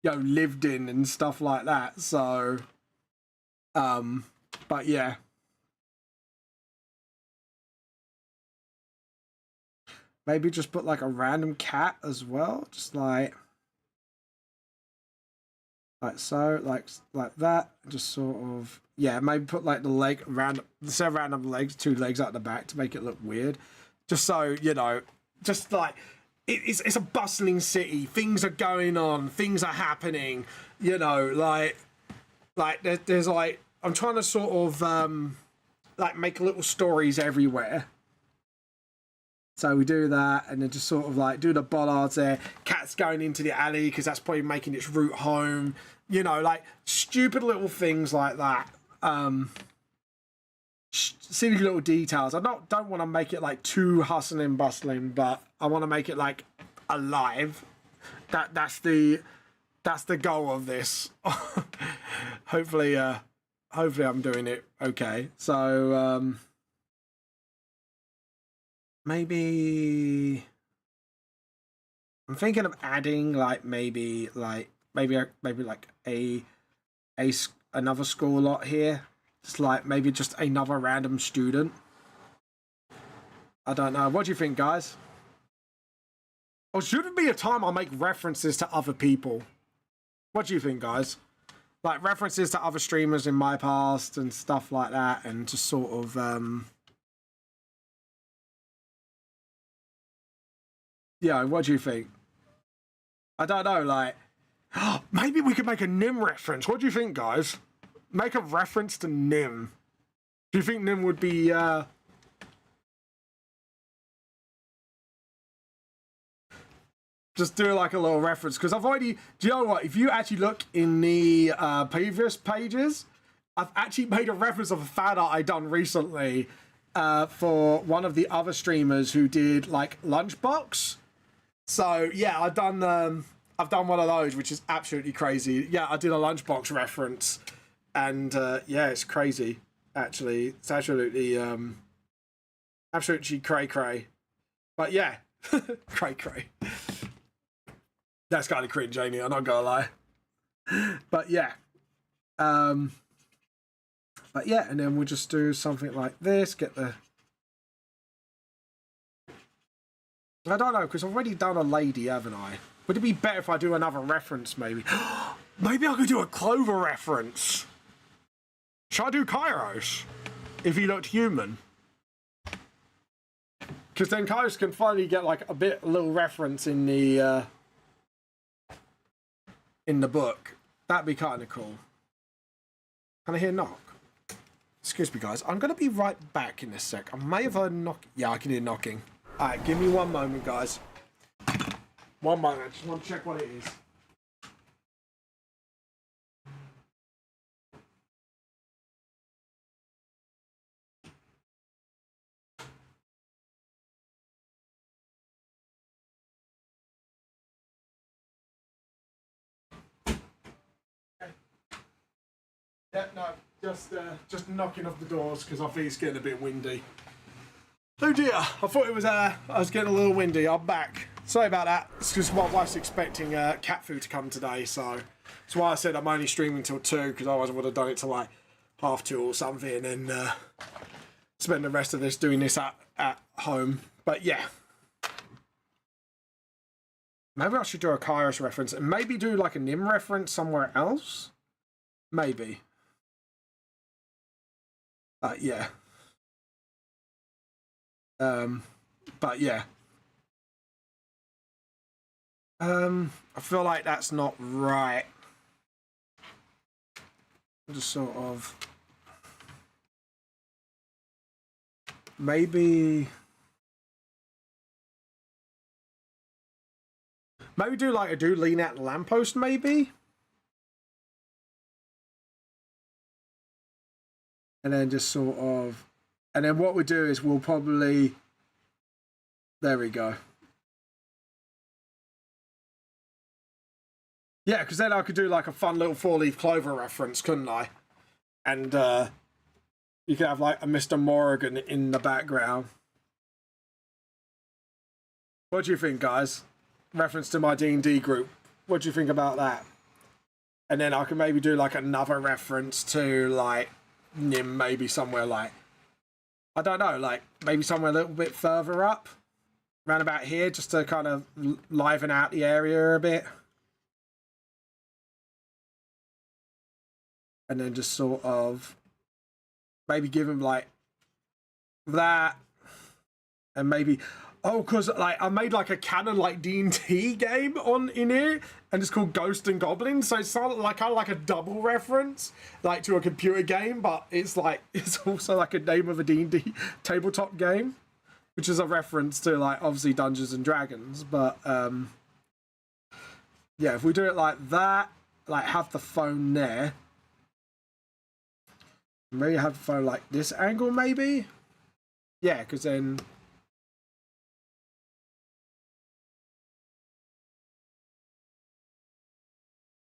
you know, lived in and stuff like that. So, but yeah. Maybe just put, like, a random cat as well. Just, like so, like that. Just sort of, yeah, maybe put, like, the leg, instead of random legs, 2 legs out the back to make it look weird. Just so, you know, just like, it's a bustling city. Things are going on. Things are happening. You know, like there's like, I'm trying to sort of, like, make little stories everywhere. So we do that, and then just sort of, like, do the bollards there. Cat's going into the alley, because that's probably making its route home. You know, like, stupid little things like that. Silly little details. I don't want to make it like too hustling bustling, but I want to make it like alive. That's the goal of this. hopefully I'm doing it okay. So maybe I'm thinking of adding like maybe like another school lot here. It's like maybe just another random student. I don't know. What do you think, guys? Or should it be a time I'll make references to other people? What do you think, guys? Like references to other streamers in my past and stuff like that, and just sort of yeah, what do you think? I don't know, like maybe we could make a Nim reference. What do you think, guys? Make a reference to Nim. Do you think Nim would be just do like a little reference? Because I've already, do you know what, if you actually look in the previous pages, I've actually made a reference of a fan art I done recently for one of the other streamers who did like Lunchbox. So yeah, I've done one of those, which is absolutely crazy. Yeah, I did a Lunchbox reference. And yeah, it's crazy. Actually, it's absolutely cray. But yeah, cray. That's kind of cringe, ain't it? I'm not gonna lie. But yeah, But yeah, and then we'll just do something like this, get the... I don't know, because I've already done a lady, haven't I? Would it be better if I do another reference, maybe? Maybe I could do a Clover reference. Should I do Kairos? If he looked human? Because then Kairos can finally get like a little reference in the book. That'd be kind of cool. Can I hear knock? Excuse me, guys. I'm going to be right back in a sec. I may have heard knock. Yeah, I can hear knocking. All right, give me one moment, guys. One moment. I just want to check what it is. Yeah, no, just knocking off the doors because I think it's getting a bit windy. Oh dear, I thought it was I was getting a little windy. I'm back. Sorry about that. It's because my wife's expecting cat food to come today, so that's why I said I'm only streaming till 2, because otherwise I would have done it till like 2:30 or something, and then spend the rest of this doing this at home. But yeah, maybe I should do a Kairos reference and maybe do like a Nim reference somewhere else. Maybe. Yeah. But yeah. I feel like that's not right. Just sort of maybe do like do lean at lamppost maybe. And then just sort of, and then what we do is we'll probably, there we go. Yeah, because then I could do like a fun little 4-leaf clover reference, couldn't I? And you could have like a Mr. Morrigan in the background. What do you think, guys? Reference to my D&D group. What do you think about that? And then I can maybe do like another reference to like Nim, maybe somewhere like, I don't know, like maybe somewhere a little bit further up, around about here, just to kind of liven out the area a bit. And then just sort of maybe give him like that, and maybe, oh, because like I made like a canon like D&D game in here, and it's called Ghost and Goblins, so it's sort of like kind of like a double reference like to a computer game, but it's like it's also like a name of a D&D tabletop game, which is a reference to like obviously Dungeons and Dragons. But yeah, if we do it like that, like have the phone there, maybe have the phone like this angle, maybe. Yeah, because then.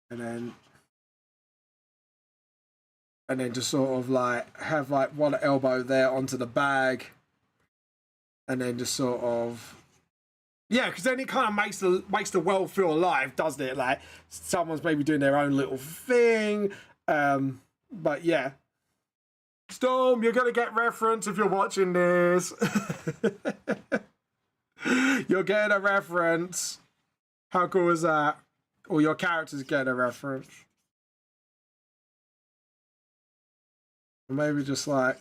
And then just sort of like have like one elbow there onto the bag, and then just sort of, yeah, because then it kind of makes the world feel alive, doesn't it? Like someone's maybe doing their own little thing. But yeah, Storm, you're gonna get reference if you're watching this. You're getting a reference. How cool is that? Or your characters get a reference. Maybe just like,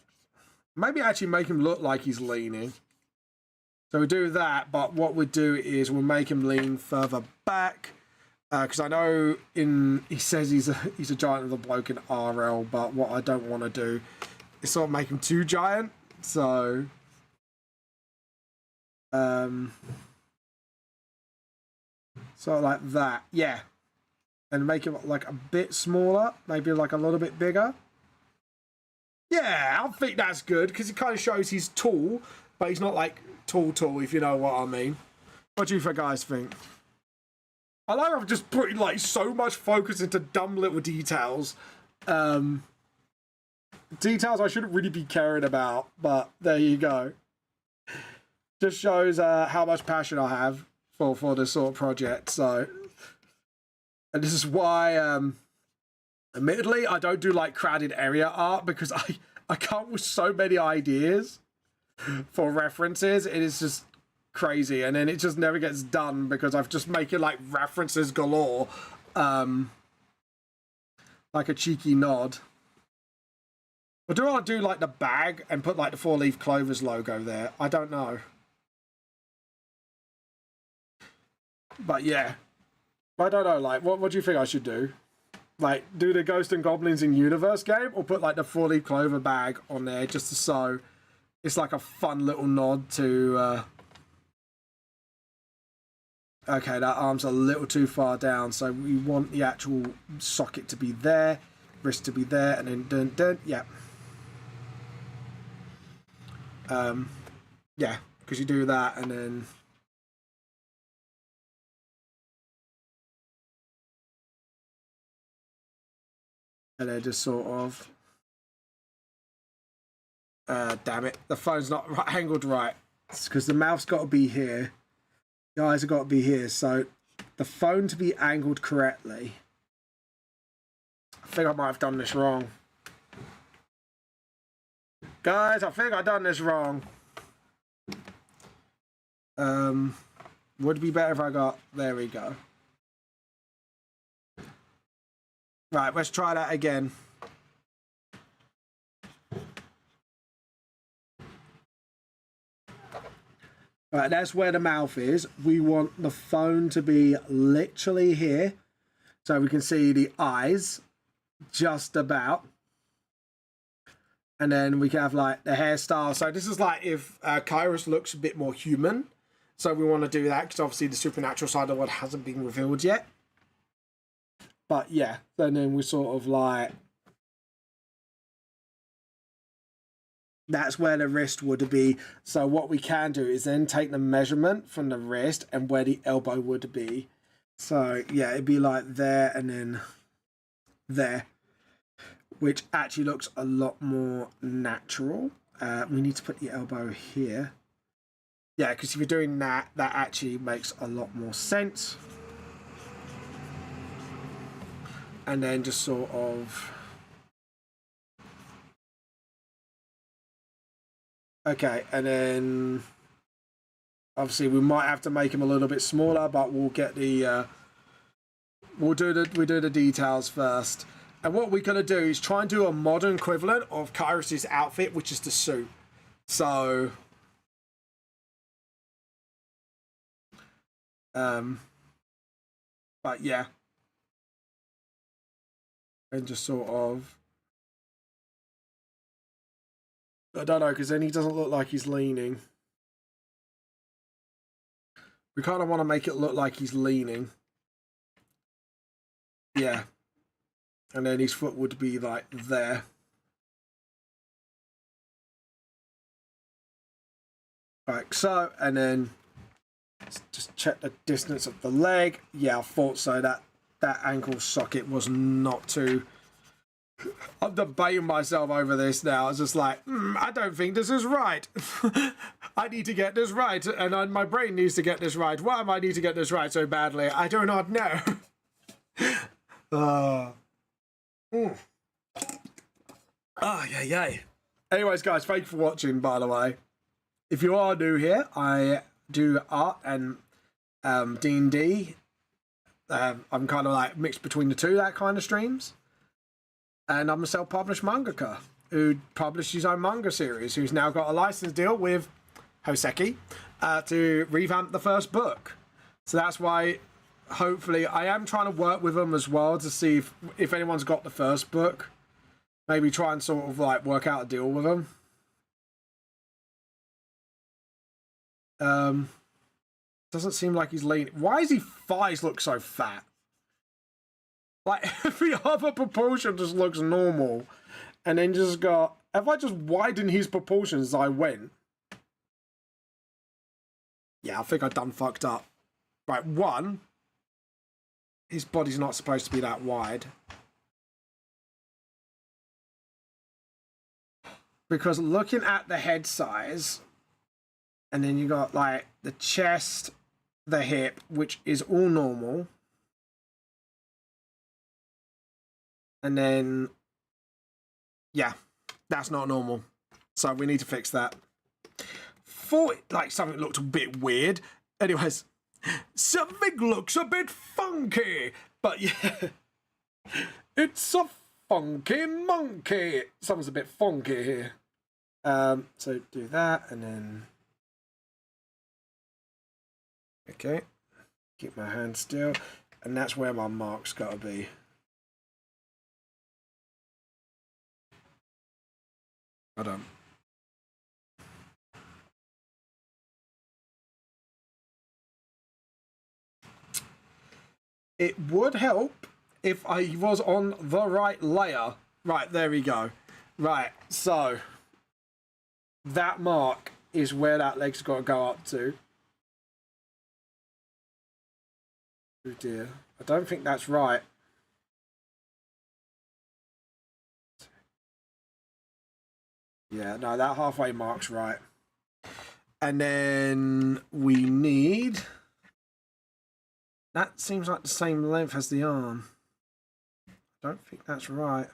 maybe actually make him look like he's leaning. So we do that, but what we do is we'll make him lean further back. Because I know he says he's a giant of the bloke in RL, but what I don't want to do is sort of make him too giant. So sort of like that, yeah. And make him like a bit smaller, maybe like a little bit bigger. Yeah, I think that's good, because it kind of shows he's tall, but he's not like tall, if you know what I mean. What do you guys think? I like I'm just putting like so much focus into dumb little details. Details I shouldn't really be caring about, but there you go. Just shows how much passion I have for this sort of project. So, and this is why Admittedly, I don't do like crowded area art because I come up with so many ideas for references. It is just crazy, and then it just never gets done because I've just making like references galore, like a cheeky nod. Or do I do like the bag and put like the 4-leaf clovers logo there? I don't know. But yeah, I don't know. Like, what do you think I should do? Like, do the Ghosts and Goblins in Universe game, or put like the 4-leaf clover bag on there just so it's like a fun little nod to. Okay, that arm's a little too far down, so we want the actual socket to be there, wrist to be there, and then dun, yeah. Yeah, because you do that, and then just sort of. Damn it, the phone's not angled right. It's because the mouth's got to be here. The eyes have got to be here, so the phone to be angled correctly. I think I might have done this wrong. Guys, I think I've done this wrong. Would be better if I got... There we go. Right, let's try that again. Right, that's where the mouth is. We want the phone to be literally here, so we can see the eyes just about. And then we can have like the hairstyle. So this is like if Kairos looks a bit more human. So we want to do that because obviously the supernatural side of what hasn't been revealed yet. But yeah, and then we sort of like... That's where the wrist would be. So what we can do is then take the measurement from the wrist and where the elbow would be. So yeah, it'd be like there and then there, which actually looks a lot more natural. We need to put the elbow here. Yeah, because if you're doing that, that actually makes a lot more sense. And then just sort of... Okay, and then obviously we might have to make him a little bit smaller, but we'll get the we do the details first. And what we're gonna do is try and do a modern equivalent of Kairos's outfit, which is the suit. So but yeah. And just sort of... I don't know, because then he doesn't look like he's leaning. We kind of want to make it look like he's leaning. Yeah. And then his foot would be like there. Like so, and then just check the distance of the leg. Yeah, I thought so. That ankle socket was not too... I'm debating myself over this now. It's just like, I don't think this is right. I need to get this right, and my brain needs to get this right. Why am I need to get this right so badly? I do not know. Yeah. Anyways, guys, thank you for watching, by the way. If you are new here, I do art and D&D. I'm kind of like mixed between the two, that kind of streams. And I'm a self-published mangaka who published his own manga series, who's now got a license deal with Hoseki to revamp the first book. So that's why, hopefully, I am trying to work with them as well to see if anyone's got the first book. Maybe try and sort of like work out a deal with them. Doesn't seem like he's leaning. Why does his thighs look so fat? Like, every other proportion just looks normal. And then just got... Have I just widened his proportions as I went? Yeah, I think I done fucked up. Right, one. His body's not supposed to be that wide. Because looking at the head size... And then you got, like, the chest, the hip, which is all normal. And then, yeah, that's not normal. So we need to fix that. Thought like something looked a bit weird. Anyways, something looks a bit funky. But yeah, it's a funky monkey. Something's a bit funky here. So do that and then... Okay, keep my hand still. And that's where my mark's got to be. Hold on. It would help if I was on the right layer. Right, there we go. Right, so that mark is where that leg's got to go up to. Oh dear, I don't think that's right. Yeah, no, that halfway mark's right. And then we need... That seems like the same length as the arm. I don't think that's right.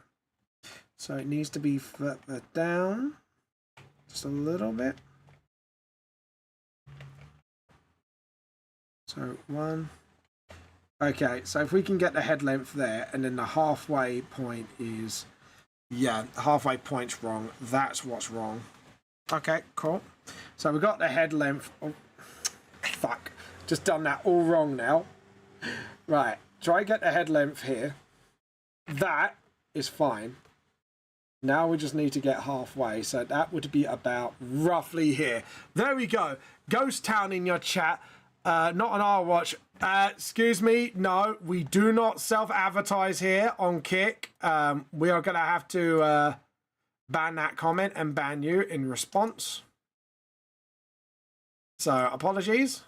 So it needs to be further down. Just a little bit. So one. Okay, so if we can get the head length there, and then the halfway point is... Yeah, the halfway point's wrong. That's what's wrong. Okay, cool. So we got the head length. Oh, fuck. Just done that all wrong now. Right, try get the head length here. That is fine. Now we just need to get halfway. So that would be about roughly here. There we go. Ghost Town in your chat. Not on our watch. Excuse me. No, we do not self-advertise here on Kick. We are going to have to ban that comment and ban you in response. So apologies.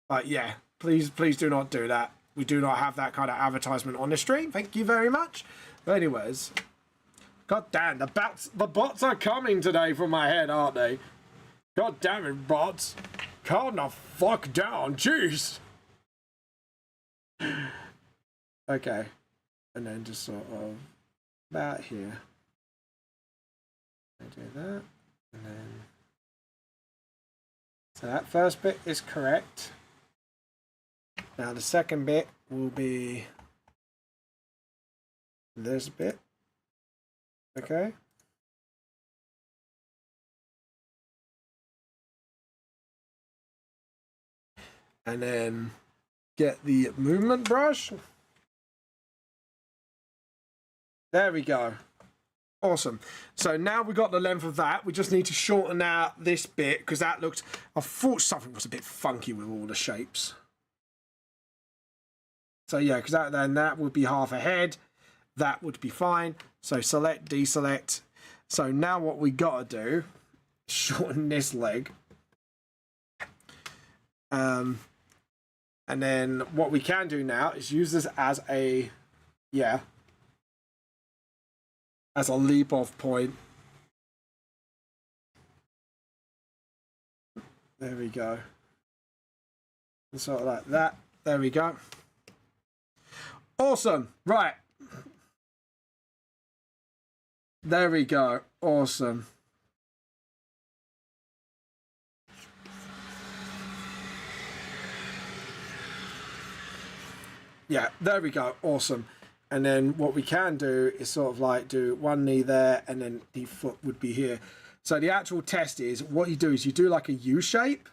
But yeah, please do not do that. We do not have that kind of advertisement on the stream. Thank you very much. But anyways, god damn, the bots are coming today from my head, aren't they? God damn it, bots. Calm the fuck down, jeez. Okay, and then just sort of about here. I do that, and then so that first bit is correct. Now the second bit will be this bit. Okay. And then get the movement brush. There we go. Awesome. So now we've got the length of that. We just need to shorten out this bit because that looked... I thought something was a bit funky with all the shapes. So yeah, because then that would be half a head. That would be fine. So select, deselect. So now what we got to do, shorten this leg. And then what we can do now is use this as a, yeah, as a leap off point. There we go. And sort of like that. There we go. Awesome. Right. There we go. Awesome. Yeah, there we go. Awesome. And then what we can do is sort of like do one knee there and then the foot would be here. So the actual test is what you do is you do like a U shape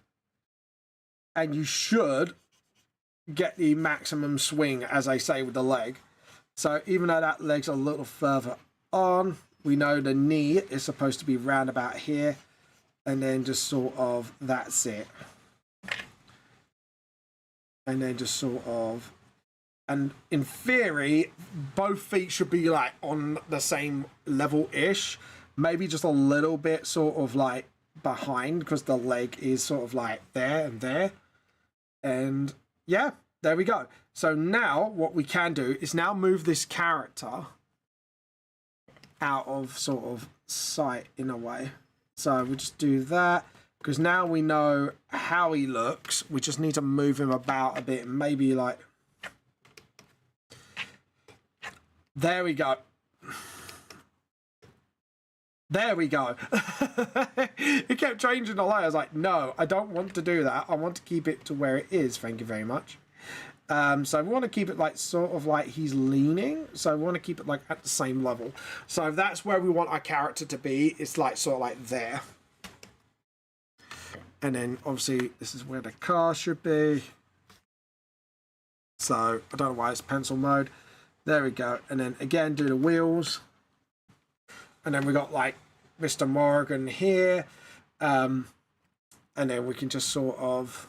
and you should get the maximum swing, as I say, with the leg. So even though that leg's a little further on, we know the knee is supposed to be round about here and then just sort of that's it. And then just sort of... And in theory, both feet should be like on the same level-ish. Maybe just a little bit sort of like behind because the leg is sort of like there and there. And yeah, there we go. So now what we can do is now move this character out of sort of sight in a way. So we just do that because now we know how he looks. We just need to move him about a bit and maybe like... There we go. There we go. It kept changing the light. I was like, no, I don't want to do that. I want to keep it to where it is. Thank you very much. So we want to keep it like sort of like he's leaning. So we want to keep it like at the same level. So that's where we want our character to be. It's like sort of like there. And then obviously this is where the car should be. So I don't know why it's pencil mode. There we go. And then again, do the wheels. And then we got like Mr. Morgan here. And then we can just sort of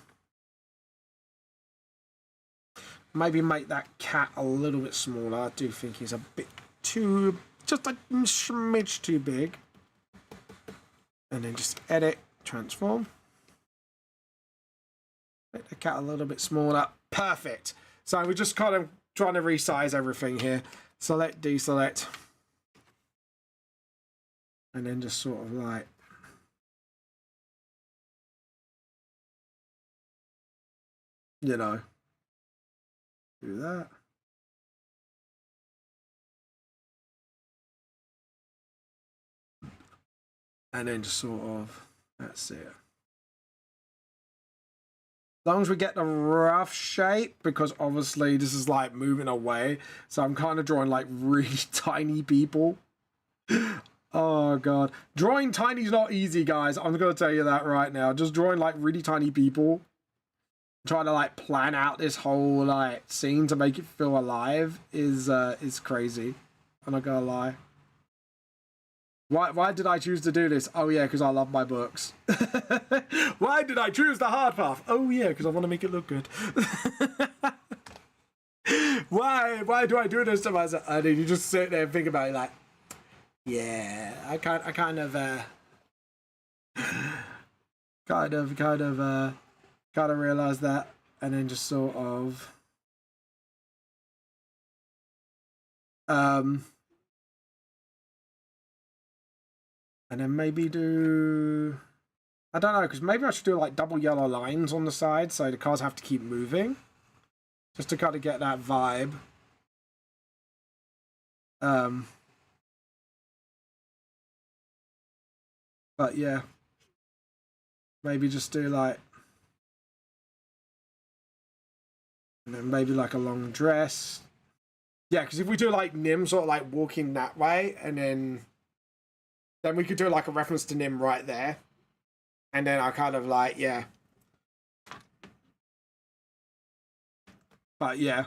maybe make that cat a little bit smaller. I do think he's a bit too, just a smidge too big. And then just edit, transform. Make the cat a little bit smaller. Perfect. So we're just kind of trying to resize everything here. Select, deselect. And then just sort of like, you know, do that. And then just sort of, that's it. As long as we get the rough shape, because obviously this is like moving away. So I'm kind of drawing like really tiny people. Oh god, drawing tiny is not easy, guys. I'm gonna tell you that right now. Just drawing like really tiny people, trying to like plan out this whole like scene to make it feel alive is crazy. I'm not gonna lie. Why did I choose to do this? Oh yeah, because I love my books. Why did I choose the hard path? Oh yeah, because I want to make it look good. Why do I do this to myself? And then you just sit there and think about it like, yeah, I kind of realize that, and then just sort of and then maybe do, I don't know, because maybe I should do like double yellow lines on the side so the cars have to keep moving, just to kind of get that vibe. But yeah, maybe just do like, and then maybe like a long dress. Yeah, because if we do like Nim sort of like walking that way, and then we could do like a reference to Nim right there. And then I kind of like, yeah. But yeah.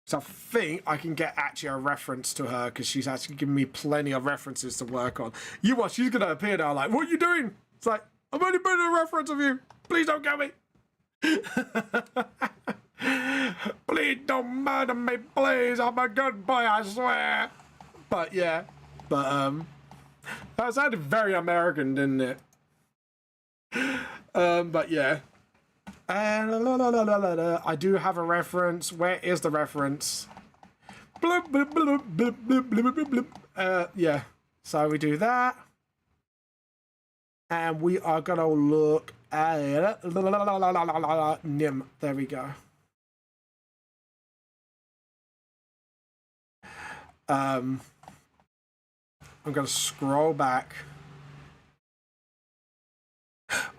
So I think I can get actually a reference to her, because she's actually given me plenty of references to work on. You watch, she's going to appear now like, what are you doing? It's like, I'm only putting a reference of you. Please don't kill me. Please don't murder me, please. I'm a good boy, I swear. But yeah, but that sounded very American, didn't it? But yeah. I do have a reference. Where is the reference? Yeah. So we do that. And we are going to look at Nim. There we go. I'm going to scroll back.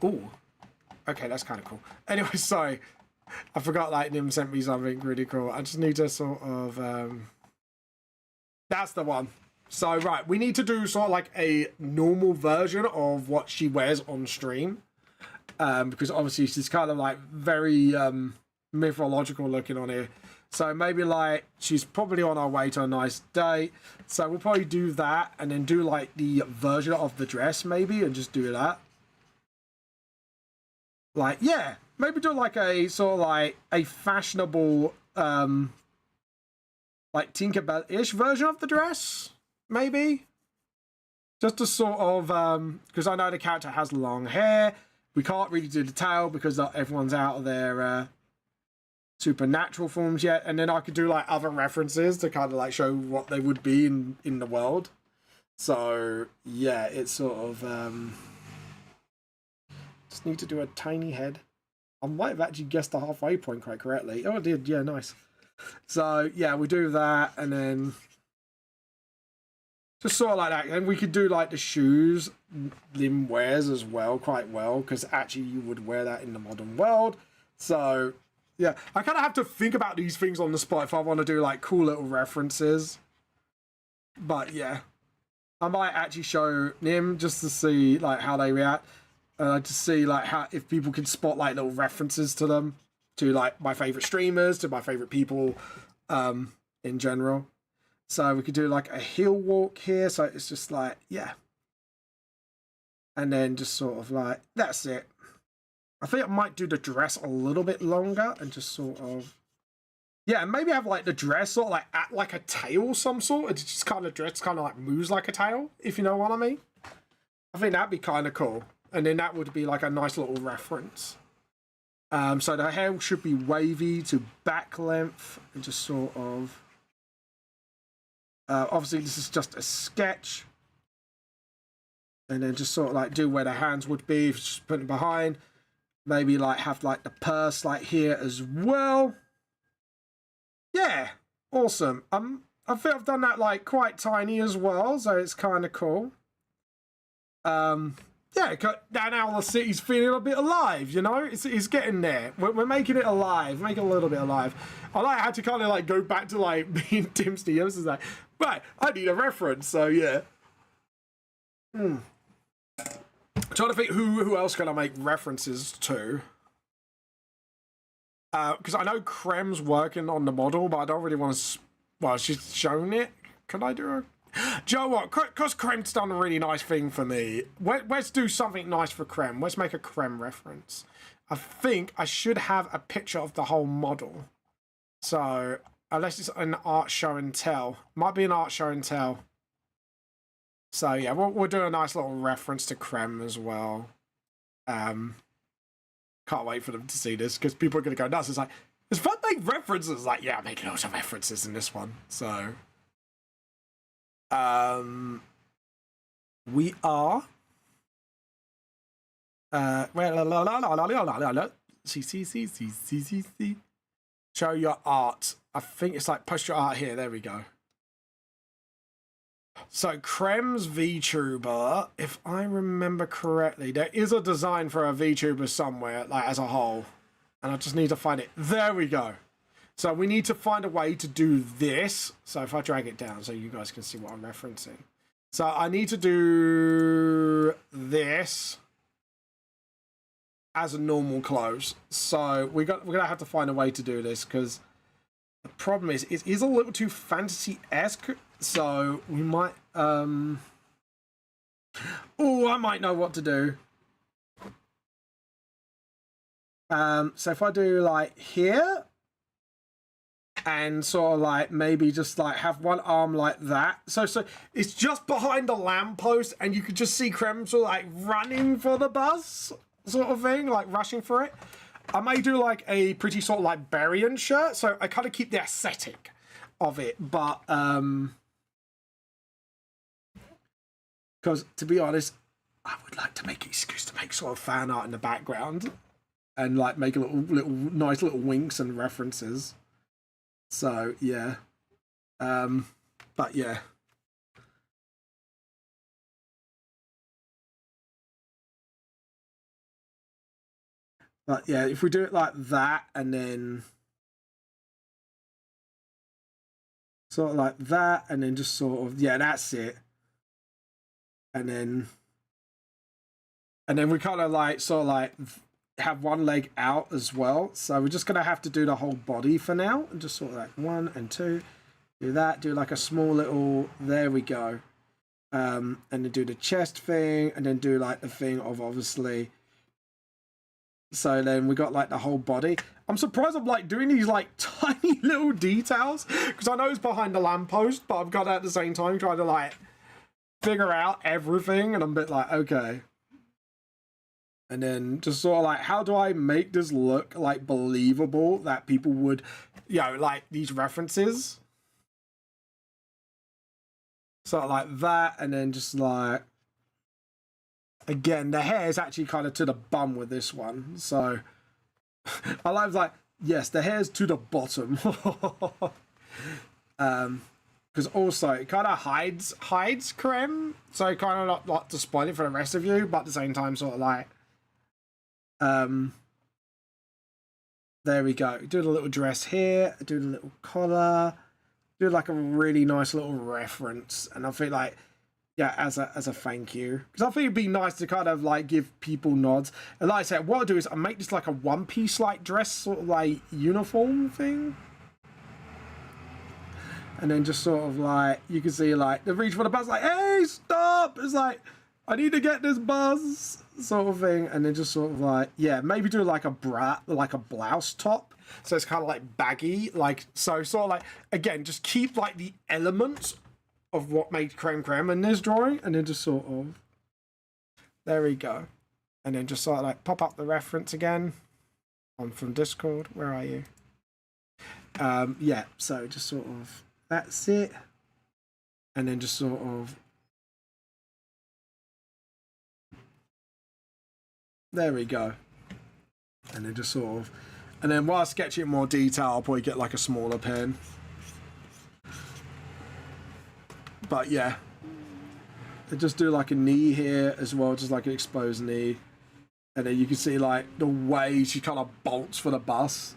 Ooh. Okay, that's kind of cool. Anyway, sorry. I forgot like Nim sent me something really cool. I just need to sort of... That's the one. So, right, we need to do sort of like a normal version of what she wears on stream. Because obviously she's kind of like very mythological looking on here. So maybe like she's probably on her way to a nice date. So we'll probably do that and then do like the version of the dress maybe and just do that. Like, yeah, maybe do like a sort of like a fashionable like Tinkerbell-ish version of the dress, maybe. Just to sort of, because I know the character has long hair. We can't really do the tail because everyone's out of their supernatural forms yet. And then I could do like other references to kind of like show what they would be in the world. So yeah, it's sort of just need to do a tiny head. I might have actually guessed the halfway point quite correctly. Oh, I did. Yeah, nice. So yeah, we do that, and then just sort of like that. And we could do like the shoes Lim wears as well, quite well, because actually you would wear that in the modern world. So yeah, I kind of have to think about these things on the spot if I want to do like cool little references. But yeah, I might actually show Nim just to see like how they react, to see like how if people can spot like little references to them, to like my favorite streamers, to my favorite people, in general. So we could do like a heel walk here. So it's just like, yeah. And then just sort of like, that's it. I think I might do the dress a little bit longer and just sort of, yeah, and maybe have like the dress sort of like at like a tail some sort. It's just kind of dress kind of like moves like a tail, if you know what I mean. I think that'd be kind of cool. And then that would be like a nice little reference. So the hair should be wavy to back length and just sort of, obviously this is just a sketch. And then just sort of like do where the hands would be, just put it behind. Maybe like have like the purse like here as well. Yeah, awesome. I think I've done that like quite tiny as well, so it's kind of cool. Yeah, now the city's feeling a bit alive, you know? It's getting there. We're making it alive, making it a little bit alive. I had to kind of like go back to like being Tim Steele. It's like, right, I need a reference, so yeah. I'm trying to think who else can I make references to. Because I know Krem's working on the model, but I don't really want to. Well, she's shown it. Can I do it? Do you know what? Because Krem's done a really nice thing for me. Let's do something nice for Krem. Let's make a Krem reference. I think I should have a picture of the whole model. So, unless it's an art show and tell. Might be an art show and tell. So, yeah, we'll do a nice little reference to Krem as well. Can't wait for them to see this, because people are going to go nuts. It's like, it's fun to make references. Like, yeah, I'm making lots of references in this one. So, we are. See. Show your art. I think it's like post your art here. There we go. So Krem's VTuber, if I remember correctly, there is a design for a VTuber somewhere, like as a whole. And I just need to find it. There we go. So we need to find a way to do this. So if I drag it down so you guys can see what I'm referencing. So I need to do this as a normal close. So we're gonna have to find a way to do this, because the problem is it is a little too fantasy-esque. So we might oh, I might know what to do. So if I do like here and sort of like maybe just like have one arm like that. So it's just behind the lamppost and you could just see Krem sort of like running for the bus sort of thing, like rushing for it. I may do like a pretty sort of like Barian shirt. So I kind of keep the aesthetic of it, but because to be honest, I would like to make an excuse to make sort of fan art in the background and like make a little nice little winks and references. So yeah, but yeah. But yeah, if we do it like that and then sort of like that and then just sort of, yeah, that's it. And then we kind of like sort of like have one leg out as well. So we're just going to have to do the whole body for now. And just sort of like 1 and 2. Do that. Do like a small little, there we go. And then do the chest thing. And then do like the thing of obviously. So then we got like the whole body. I'm surprised I'm like doing these like tiny little details. Because I know it's behind the lamppost. But I've got at the same time trying to like figure out everything. And I'm a bit like, okay. And then just sort of like, how do I make this look like believable that people would, you know, like these references? Sort of like that. And then just like, again, the hair is actually kind of to the bum with this one. So I like Yes, the hair's to the bottom. Because also it kind of hides Krem, so kind of not like to spoil it for the rest of you, but at the same time, sort of like, there we go. Do the little dress here, do the little collar, do like a really nice little reference, and I feel like, yeah, as a thank you, because I think it'd be nice to kind of like give people nods. And like I said, what I'll do is I'll make this like a one-piece like dress sort of like uniform thing. And then just sort of like, you can see like the reach for the bus, like, hey, stop! It's like, I need to get this bus, sort of thing. And then just sort of like, yeah, maybe do like a blouse top. So it's kind of like baggy, like, so sort of like, again, just keep like the elements of what made Krem in this drawing. And then just sort of, there we go. And then just sort of like pop up the reference again. I'm from Discord, where are you? Yeah, so just sort of, that's it. And then just sort of, there we go. And then just sort of, and then while I sketch it in more detail, I'll probably get like a smaller pen. But yeah, and just do like a knee here as well, just like an exposed knee. And then you can see like the way she kind of bolts for the bus.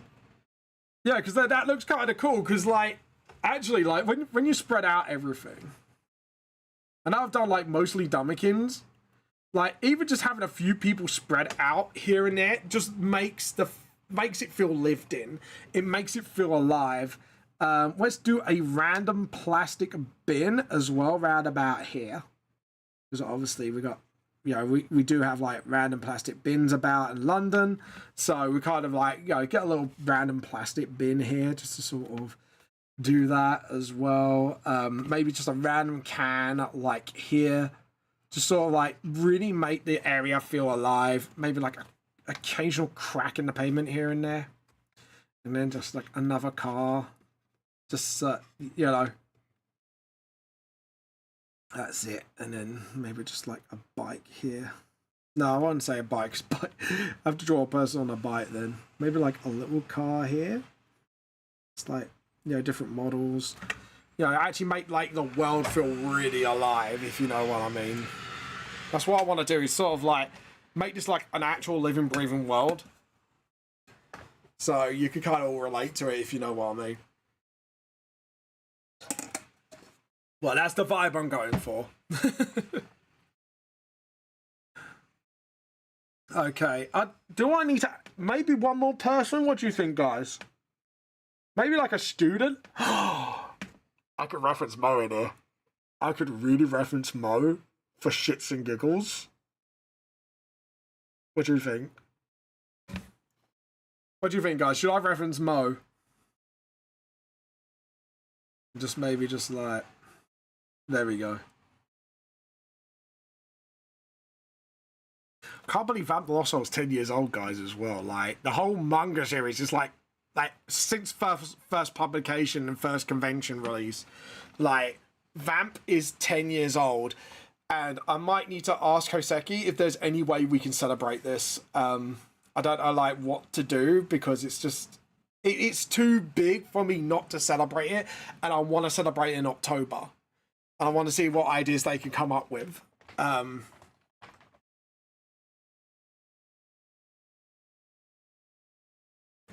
Yeah, because that looks kind of cool, because like, actually, like, when you spread out everything, and I've done, like, mostly Dummikins, like, even just having a few people spread out here and there just makes it feel lived in. It makes it feel alive. Let's do a random plastic bin as well, round about here. Because obviously we got, you know, we do have, like, random plastic bins about in London. So we kind of, like, you know, get a little random plastic bin here just to sort of do that as well. Maybe just a random can like here, just sort of like really make the area feel alive. Maybe like a occasional crack in the pavement here and there, and then just like another car, just you know, that's it. And then maybe just like a bike here. No, I won't say a bike, but I have to draw a person on a bike. Then maybe like a little car here. It's like, you know, different models, you know, actually make like the world feel really alive, if you know what I mean. That's what I want to do, is sort of like make this like an actual living, breathing world, so you can kind of all relate to it, if you know what I mean. Well, that's the vibe I'm going for. Okay, do I need to maybe one more person? What do you think, guys? Maybe like a student? I could reference Mo in here. I could really reference Mo for shits and giggles. What do you think? What do you think, guys? Should I reference Mo? Just maybe just like, there we go. Can't believe Vamp the Lost Soul is 10 years old, guys, as well. Like, the whole manga series is like since first publication and first convention release, like, Vamp is 10 years old, and I might need to ask Hoseki if there's any way we can celebrate this. I don't know, like, what to do, because it's just, it's too big for me not to celebrate it, and I want to celebrate it in October. And I want to see what ideas they can come up with.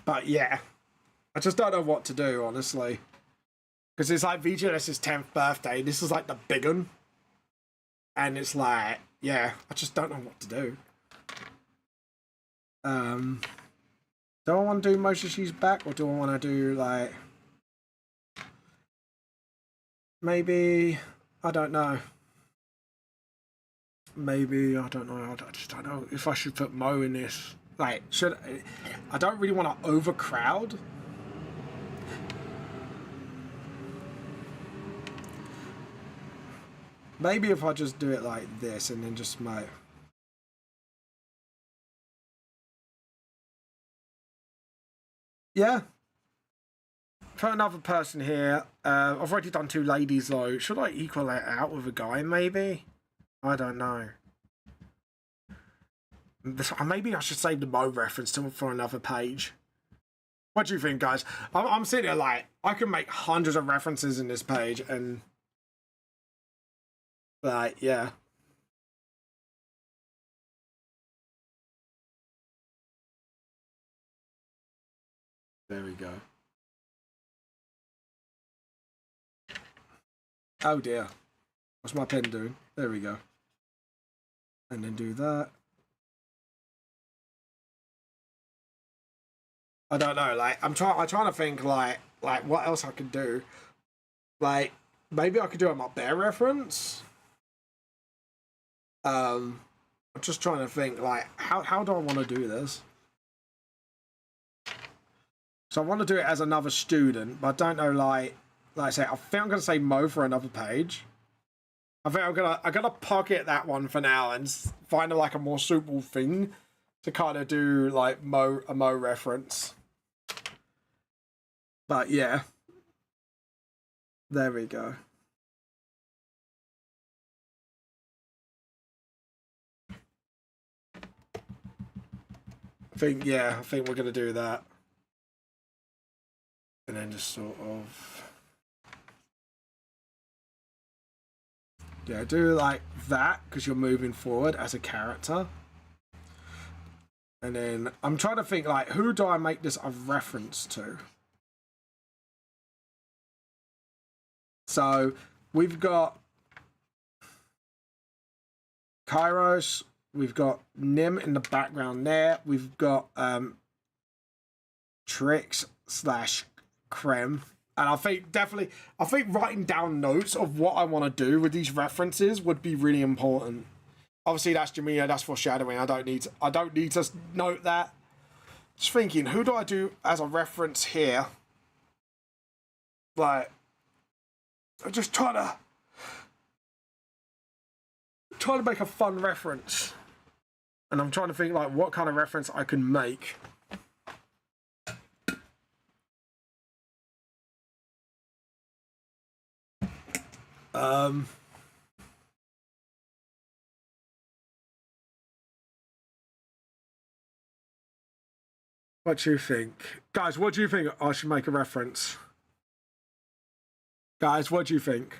But yeah, I just don't know what to do, honestly. Because it's like VGLS's 10th birthday. This is like the big one. And it's like, yeah, I just don't know what to do. Do I want to do Moshishi's back, or do I want to do like, maybe, I don't know. Maybe, I don't know. I just don't know if I should put Mo in this. Like, I don't really want to overcrowd. Maybe if I just do it like this and then just Mo. Yeah. Put another person here. I've already done 2 ladies though. Should I equal it out with a guy maybe? I don't know. Maybe I should save the Mo reference for another page. What do you think, guys? I'm sitting here like, I can make hundreds of references in this page and like, yeah. There we go. Oh dear. What's my pen doing? There we go. And then do that. I don't know, like I'm trying to think like what else I could do. Like maybe I could do a bear reference. I'm just trying to think like how do I want to do this? So I want to do it as another student, but I don't know like I say, I think I'm gonna say Mo for another page. I think I'm gonna pocket that one for now and find like a more suitable thing to kind of do like a Mo reference. But yeah, there we go. I think we're gonna do that, and then just sort of do like that because you're moving forward as a character. And then I'm trying to think like who do I make this a reference to? So we've got Kairos, we've got Nim in the background there, we've got Trix / Krem. And I think writing down notes of what I want to do with these references would be really important. Obviously that's Jamia, that's foreshadowing. I don't need to note that. Just thinking, who do I do as a reference here? Like I'm just trying to make a fun reference. And I'm trying to think like what kind of reference I can make. What do you think? Guys, what do you think I should make a reference? Guys, what do you think?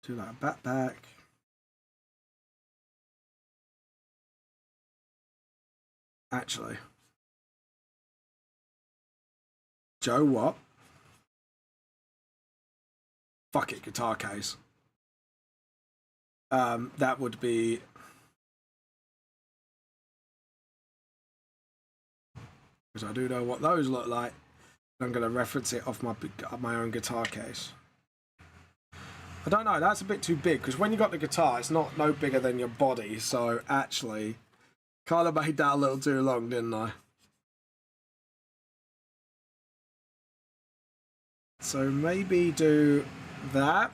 Do like a backpack. Actually. Joe what? Fuck it, guitar case. That would be because I do know what those look like. I'm going to reference it off my own guitar case. I don't know, that's a bit too big because when you got the guitar, it's no bigger than your body. So actually, kind of made that a little too long, didn't I? So maybe do that.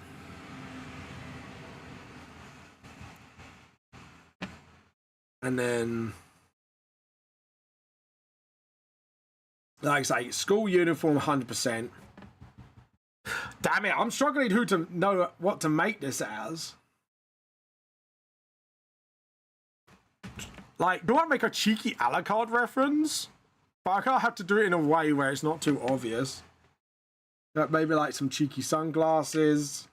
And then, like I say, school uniform 100%. Damn it, I'm struggling who to know what to make this as. Like, do I make a cheeky Alucard reference? But I can't have to do it in a way where it's not too obvious. Maybe like some cheeky sunglasses.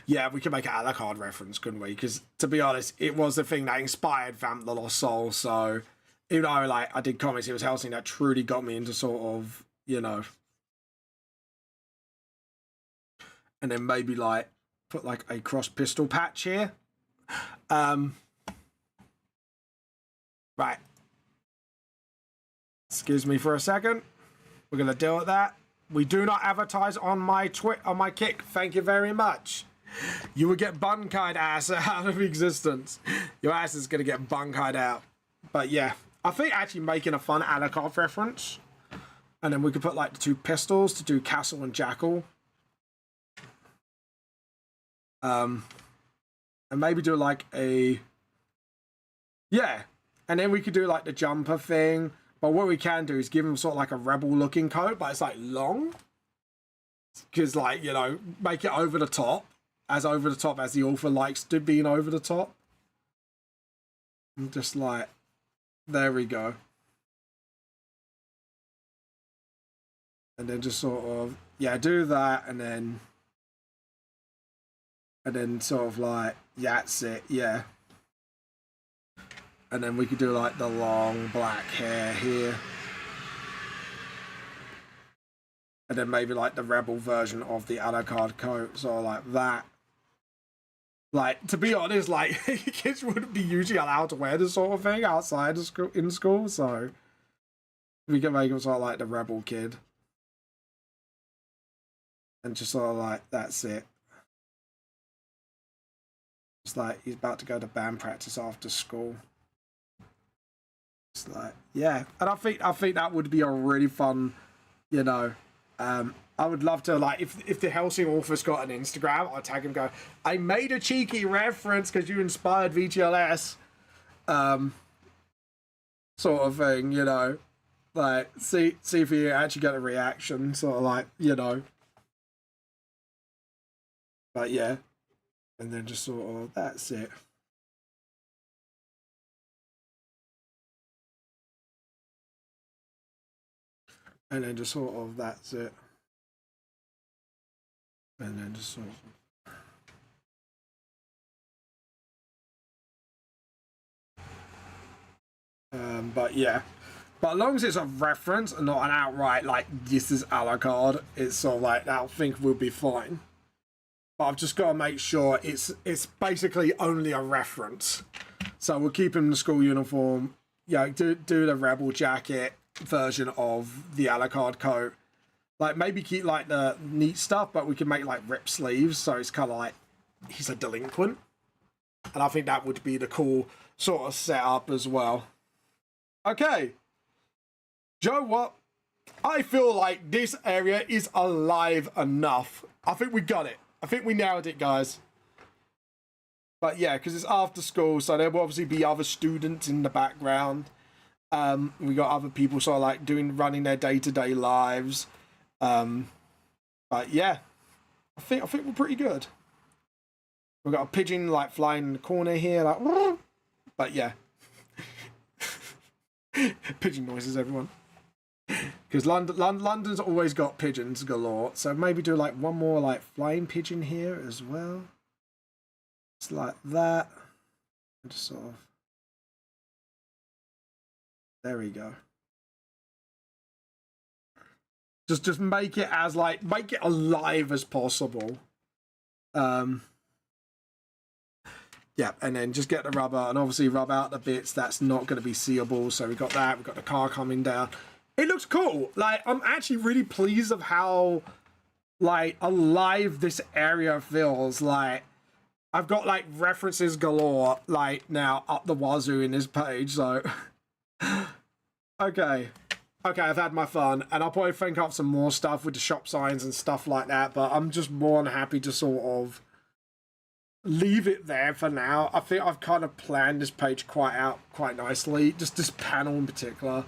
Yeah, we could make an Alucard reference, couldn't we? Because to be honest, it was the thing that inspired Vamp the Lost Soul. So even though like I did comics, it was Hellsing that truly got me into sort of, you know. And then maybe like put like a cross pistol patch here. Right. Excuse me for a second. We're gonna deal with that. We do not advertise on my Kick. Thank you very much. You will get bunkied ass out of existence. Your ass is gonna get bunkied out. But yeah, I think actually making a fun Alucard reference, and then we could put like the two pistols to do Castle and Jackal. And maybe do like a and then we could do like the jumper thing. But what we can do is give him sort of like a rebel looking coat, but it's like long. Because like, you know, make it over the top as the author likes to being over the top. And just like, There we go. And then just sort of, yeah, do that, and then sort of like, yeah, that's it, yeah. And then we could do like the long black hair here. And then maybe like the rebel version of the Alucard coat, so like that. Like, to be honest, like, kids wouldn't be usually allowed to wear this sort of thing outside of school, in school, so we can make him sort of like the rebel kid. And just sort of like, that's it. It's like he's about to go to band practice after school. It's like, yeah. And I think that would be a really fun, you know, I would love to, like, if the Hellsing author's got an Instagram, I'll tag him, go, I made a cheeky reference because you inspired VGLS, sort of thing, you know, like, see if you actually get a reaction, sort of like, you know, but yeah, and then just sort of, that's it. And then just sort of, that's it. And then just sort of. But yeah. But as long as it's a reference and not an outright, like, this is Alucard, it's sort of like, I think we'll be fine. But I've just got to make sure it's basically only a reference. So we'll keep him in the school uniform. Yeah, do the rebel jacket version of the Alucard coat. Like, maybe keep, like, the neat stuff, but we can make, like, rip sleeves, so it's kind of like he's a delinquent. And I think that would be the cool sort of setup as well. Okay. Joe, what? I feel like this area is alive enough. I think we got it. I think we nailed it, guys. But yeah, because it's after school, so there will obviously be other students in the background. We got other people sort of like running their day-to-day lives. But yeah, I think we're pretty good. We've got a pigeon like flying in the corner here, like, but yeah. Pigeon noises, everyone. Because London's always got pigeons galore, so maybe do like one more like flying pigeon here as well. It's like that. Just sort of. There we go. Just make it as like, make it alive as possible. Yeah, and then just get the rubber and obviously rub out the bits that's not going to be seeable. So we got that. We've got the car coming down. It looks cool. Like, I'm actually really pleased of how like alive this area feels. Like, I've got like references galore like now up the wazoo in this page. So okay, I've had my fun, and I'll probably think up some more stuff with the shop signs and stuff like that. But I'm just more than happy to sort of leave it there for now. I think I've kind of planned this page quite nicely. Just this panel in particular.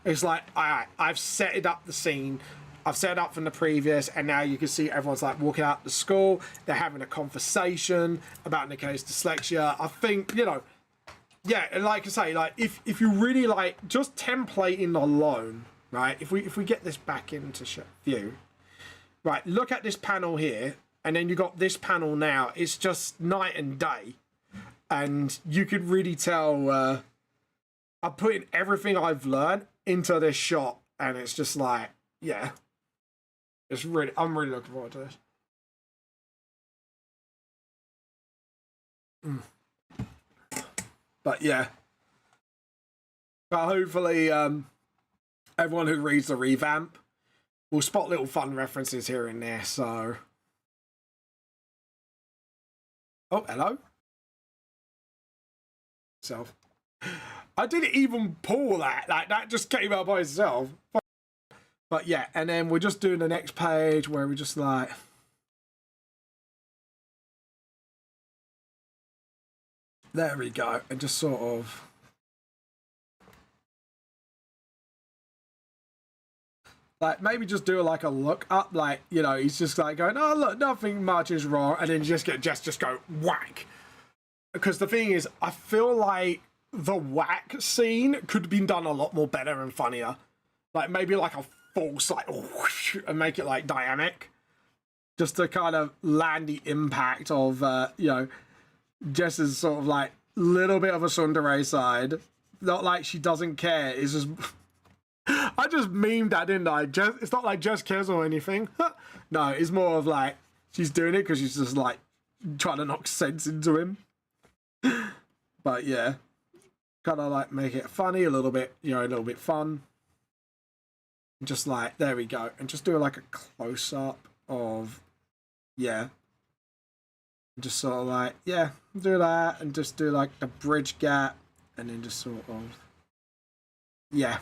It's like, alright, I've set it up the scene. I've set it up from the previous, and now you can see everyone's like walking out to school. They're having a conversation about Nikkei's dyslexia. I think, you know, yeah, and like I say, like if you really like just templating alone, right? If we get this back into view, right? Look at this panel here, and then you got this panel now. It's just night and day, and you could really tell. I'm putting everything I've learned into this shot, and it's just like, yeah, it's really. I'm really looking forward to this. But yeah, but hopefully, everyone who reads the revamp will spot little fun references here and there. So, oh, hello. Self. I didn't even pull that. Like, that just came out by itself. But yeah, and then we're just doing the next page where we just like. There we go. And just sort of. Like, maybe just do like a look up, like, you know, he's just like going, oh, look, nothing much is wrong. And then just go whack. Because the thing is, I feel like the whack scene could have been done a lot more better and funnier. Like maybe like a false like whoosh, and make it like dynamic, just to kind of land the impact of you know, Jess's sort of like little bit of a tsundere side. Not like she doesn't care. It's just I just memed that, didn't I? Jess, it's not like Jess cares or anything. No, it's more of like she's doing it because she's just like trying to knock sense into him. But yeah, kind of like make it funny a little bit, you know, a little bit fun. Just like, there we go. And just do like a close-up of, yeah. Just sort of like, yeah, do that. And just do like the bridge gap. And then just sort of, yeah.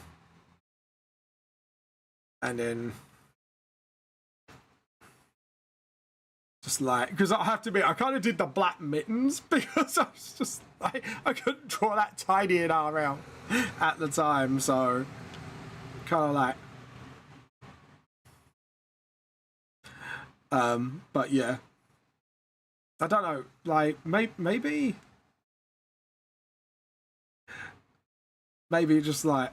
And then just like, because I have to admit, I kind of did the black mittens because I was just like, I couldn't draw that tiny an RL at the time. So kind of like, but yeah, I don't know, like maybe just like,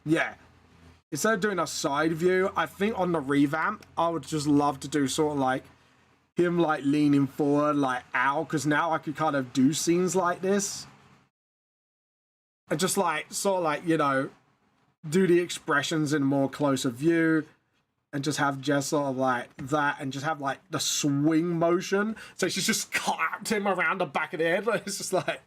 yeah, instead of doing a side view, I think on the revamp, I would just love to do sort of like him like leaning forward like ow, because now I could kind of do scenes like this and just like sort of like, you know, do the expressions in a more closer view. And just have Jess sort of like that, and just have like the swing motion. So she's just clapped him around the back of the head. It's just like,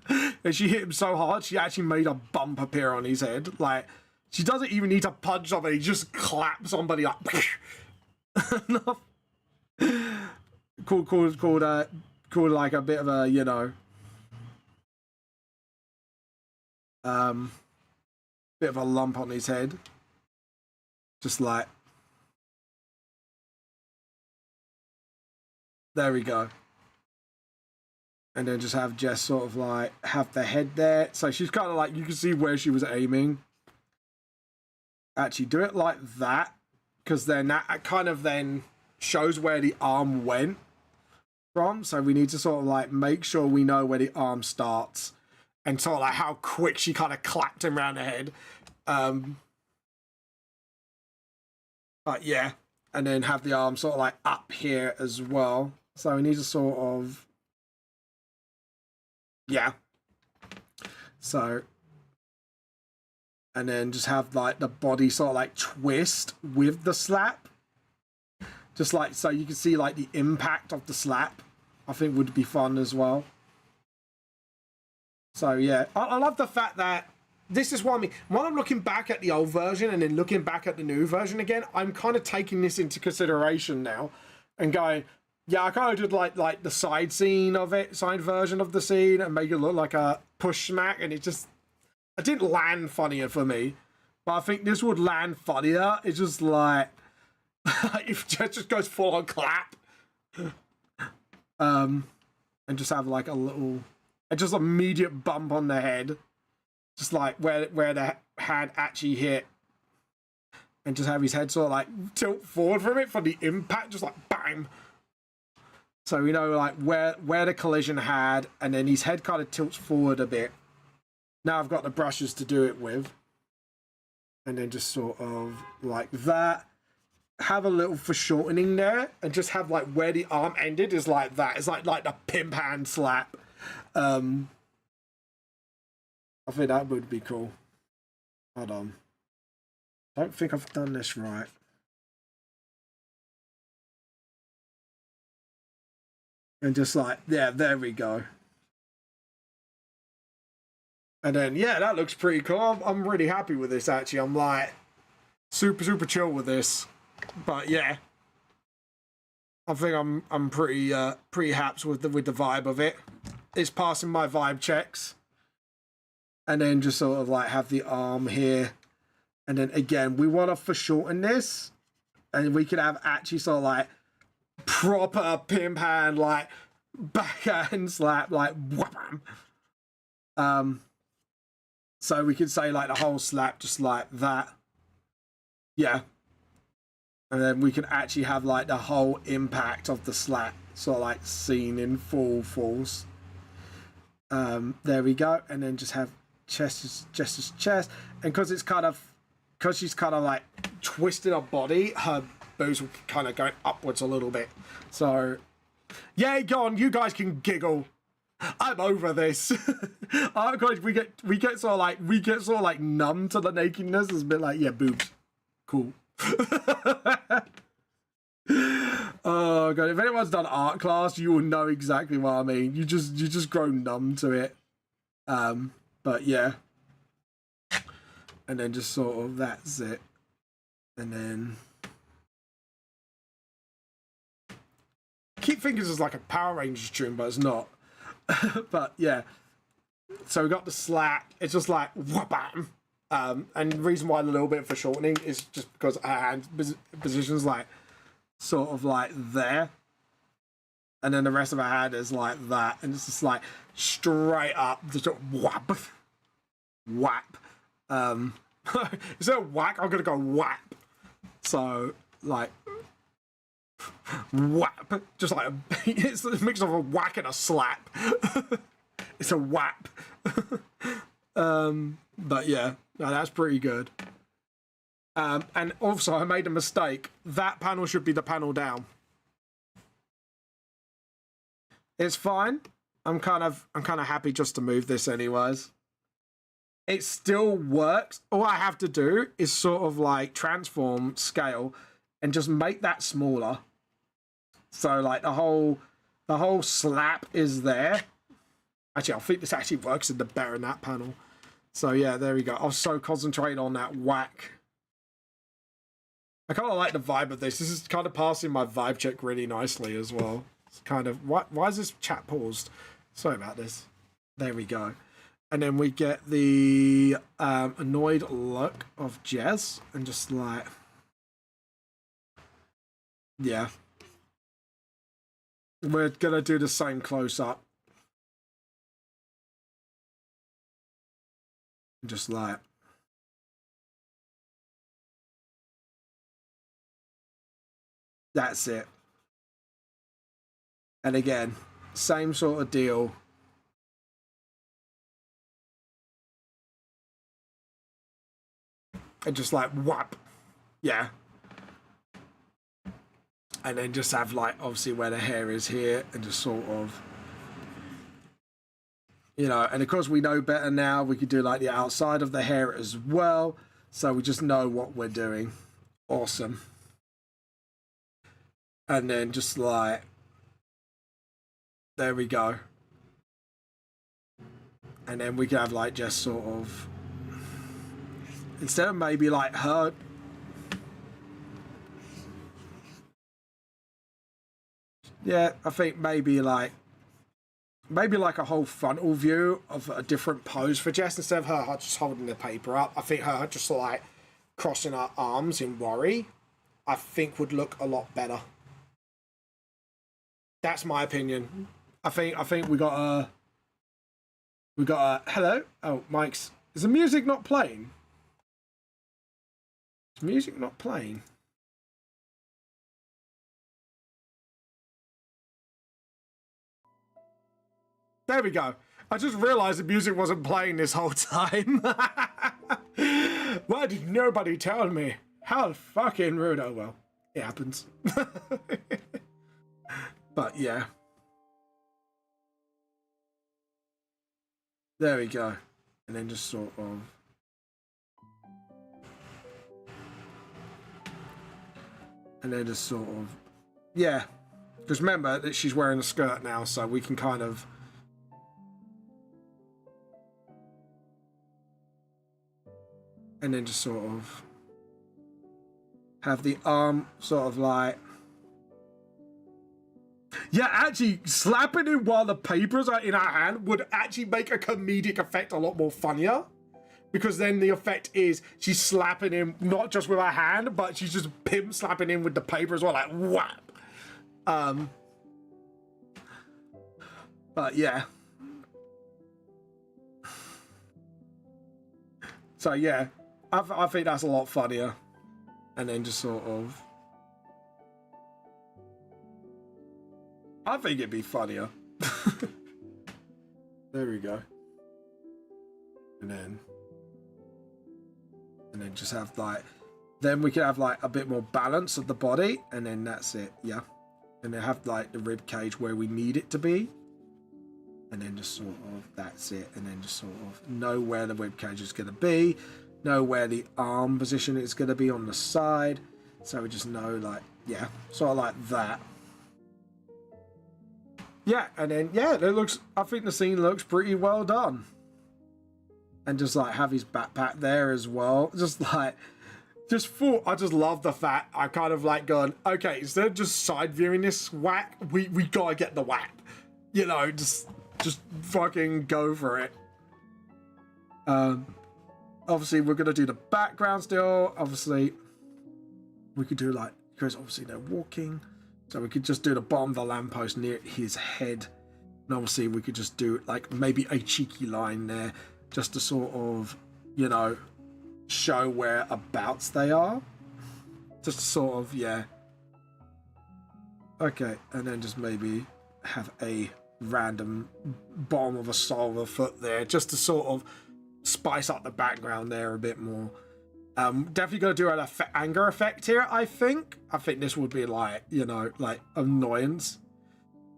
and she hit him so hard, she actually made a bump appear on his head. Like, she doesn't even need to punch somebody, just clap somebody like. Called like a bit of a, you know, bit of a lump on his head. Just like. There we go. And then just have Jess sort of like have the head there. So she's kind of like, you can see where she was aiming. Actually, do it like that. Because then that kind of then shows where the arm went from. So we need to sort of like make sure we know where the arm starts. And sort of like how quick she kind of clapped him around the head. But yeah. And then have the arm sort of like up here as well. So we need to sort of, yeah. So, and then just have like the body sort of like twist with the slap. Just like, so you can see like the impact of the slap, I think would be fun as well. So yeah, I love the fact that this is what I mean. When I'm looking back at the old version and then looking back at the new version again, I'm kind of taking this into consideration now and going, yeah, I kind of did like the side scene of it, side version of the scene, and make it look like a push smack, and it didn't land funnier for me. But I think this would land funnier. It's just like if Jess just goes full on clap, and just have like a little, just immediate bump on the head, just like where the hand actually hit, and just have his head sort of like tilt forward from it for the impact, just like bang. So we know like where the collision had, and then his head kind of tilts forward a bit. Now I've got the brushes to do it with. And then just sort of like that. Have a little foreshortening there, and just have like where the arm ended is like that. It's like the pimp hand slap. I think that would be cool. Hold on. I don't think I've done this right. And just like, yeah, there we go. And then, yeah, that looks pretty cool. I'm really happy with this, actually. I'm like, super chill with this. But yeah, I think I'm pretty happy with the vibe of it. It's passing my vibe checks. And then just sort of like have the arm here. And then again, we want to foreshorten this. And we could have actually sort of like proper pimp hand, like backhand slap, like wham. So we could say like the whole slap just like that. Yeah. And then we can actually have like the whole impact of the slap sort of like seen in full force. There we go. And then just have chest, and because she's kind of like twisted her body, her boobs will kind of go upwards a little bit. So yeah, go on, you guys can giggle. I'm over this. Oh god, we get sort of like numb to the nakedness. It's a bit like, yeah, boobs, cool. Oh god, if anyone's done art class, you will know exactly what I mean. You just grow numb to it. But yeah, and then just sort of that's it, and then keep thinking this is like a Power Rangers tune, but it's not. But yeah, so we got the slap. It's just like wham. And the reason why a little bit for shortening is just because our hand positions like sort of like there, and then the rest of our hand is like that, and it's just like straight up, just whap, whap. Instead of whack, I'm gonna go whap. So like whap, just like it's a mix of a whack and a slap. It's a whap. But yeah, no, that's pretty good. And also I made a mistake. That panel should be the panel down. It's fine. I'm kind of happy just to move this anyways. It still works. All I have to do is sort of like transform scale and just make that smaller. So like the whole slap is there. Actually, I think this actually works in the better in that panel. So yeah, there we go. I was so concentrated on that whack. I kind of like the vibe of this. This is kind of passing my vibe check really nicely as well. It's kind of, why is this chat paused? Sorry about this. There we go. And then we get the annoyed look of Jez and just like, yeah. We're going to do the same close-up. Just like, that's it. And again, same sort of deal. And just like whap, yeah. And then just have like obviously where the hair is here, and just sort of, you know, and of course we know better now. We could do like the outside of the hair as well, so we just know what we're doing. Awesome. And then just like, there we go. And then we can have like just sort of, instead of maybe like her, yeah, I think maybe like a whole frontal view of a different pose for Jess, instead of her just holding the paper up. I think her just like crossing her arms in worry, I think would look a lot better. That's my opinion. I think we got a hello. Oh, Mike's, is the music not playing? Is music not playing? There we go. I just realized the music wasn't playing this whole time. Why did nobody tell me? How fucking rude. Oh well, it happens. But yeah. There we go. And then just sort of, and then just sort of, yeah. Because remember that she's wearing a skirt now, so we can kind of, and then just sort of have the arm sort of like, yeah, actually slapping him while the papers are in our hand would actually make a comedic effect a lot more funnier, because then the effect is she's slapping him not just with her hand, but she's just pimp slapping him with the paper as well, like whap. But yeah. So yeah, I think that's a lot funnier. And then just sort of, I think it'd be funnier. There we go. And then just have like, then we can have like a bit more balance of the body, and then that's it. Yeah. And then have like the rib cage where we need it to be. And then just sort of, that's it. And then just sort of know where the rib cage is going to be, know where the arm position is going to be on the side. So we just know, like, yeah, sort of like that. Yeah, and then, yeah, it looks, I think the scene looks pretty well done. And just like have his backpack there as well. Just like, just thought, I just love the fact I kind of like going, okay, instead of just side viewing this whack, we gotta get the whack. You know, just fucking go for it. Obviously we're gonna do the background still. Obviously we could do like, because obviously they're walking, so we could just do the bottom of the lamppost near his head. And obviously we could just do like maybe a cheeky line there, just to sort of, you know, show whereabouts they are. Just to sort of, yeah. Okay, and then just maybe have a random bottom of a sole of a foot there, just to sort of spice up the background there a bit more. Definitely gonna do an anger effect here, I think. I think this would be like, you know, like annoyance.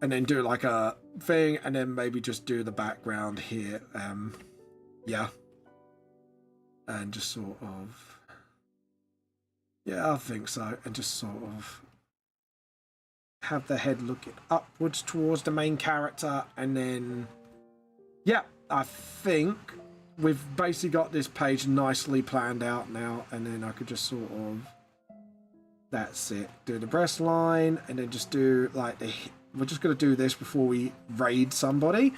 And then do like a thing, and then maybe just do the background here. Yeah. And just sort of, yeah, I think so. And just sort of have the head looking upwards towards the main character. And then, yeah, I think we've basically got this page nicely planned out now. And then I could just sort of, that's it. Do the breast line, and then just do like the, we're just going to do this before we raid somebody.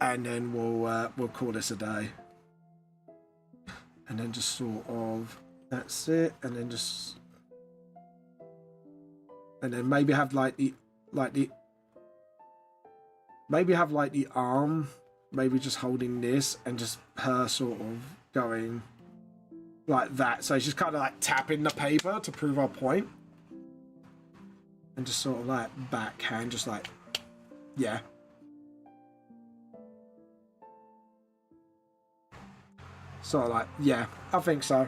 And then we'll call this a day. And then just sort of, that's it. And then just, and then maybe have like the maybe have like the arm, maybe just holding this, and just her sort of going like that. So she's kind of like tapping the paper to prove our point. And just sort of like backhand, just like, yeah. So like, yeah, I think so.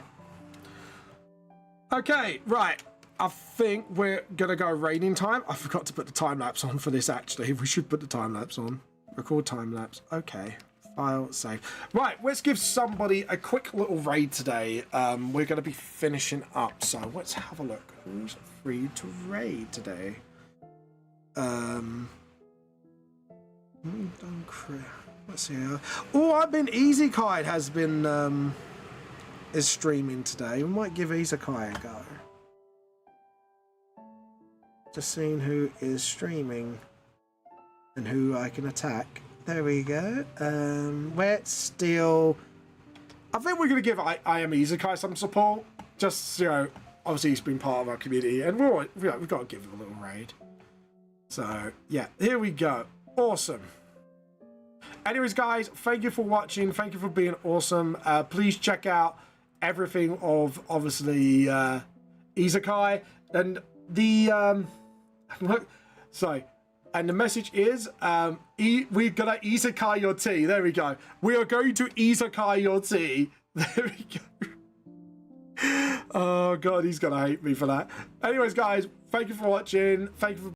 Okay, right. I think we're gonna go raiding time. I forgot to put the time lapse on for this actually. We should put the time lapse on. Record time lapse. Okay. File save. Right, let's give somebody a quick little raid today. We're gonna be finishing up. So let's have a look. Who's free to raid today? Let's see. Oh, I've been Easy Kai has been is streaming today. We might give Easy Kai a go. Just seeing who is streaming and who I can attack. There we go. Let's steal. I think we're gonna give I am Easy Kai some support. Just, you know, obviously he's been part of our community, and we've got to give him a little raid. So yeah, here we go. Awesome. Anyways, guys, thank you for watching. Thank you for being awesome. Please check out everything of, obviously, Isekai. And the, sorry. And the message is, we're going to Isekai your tea. There we go. We are going to Isekai your tea. There we go. Oh, God, he's going to hate me for that. Anyways, guys, thank you for watching. Thank you for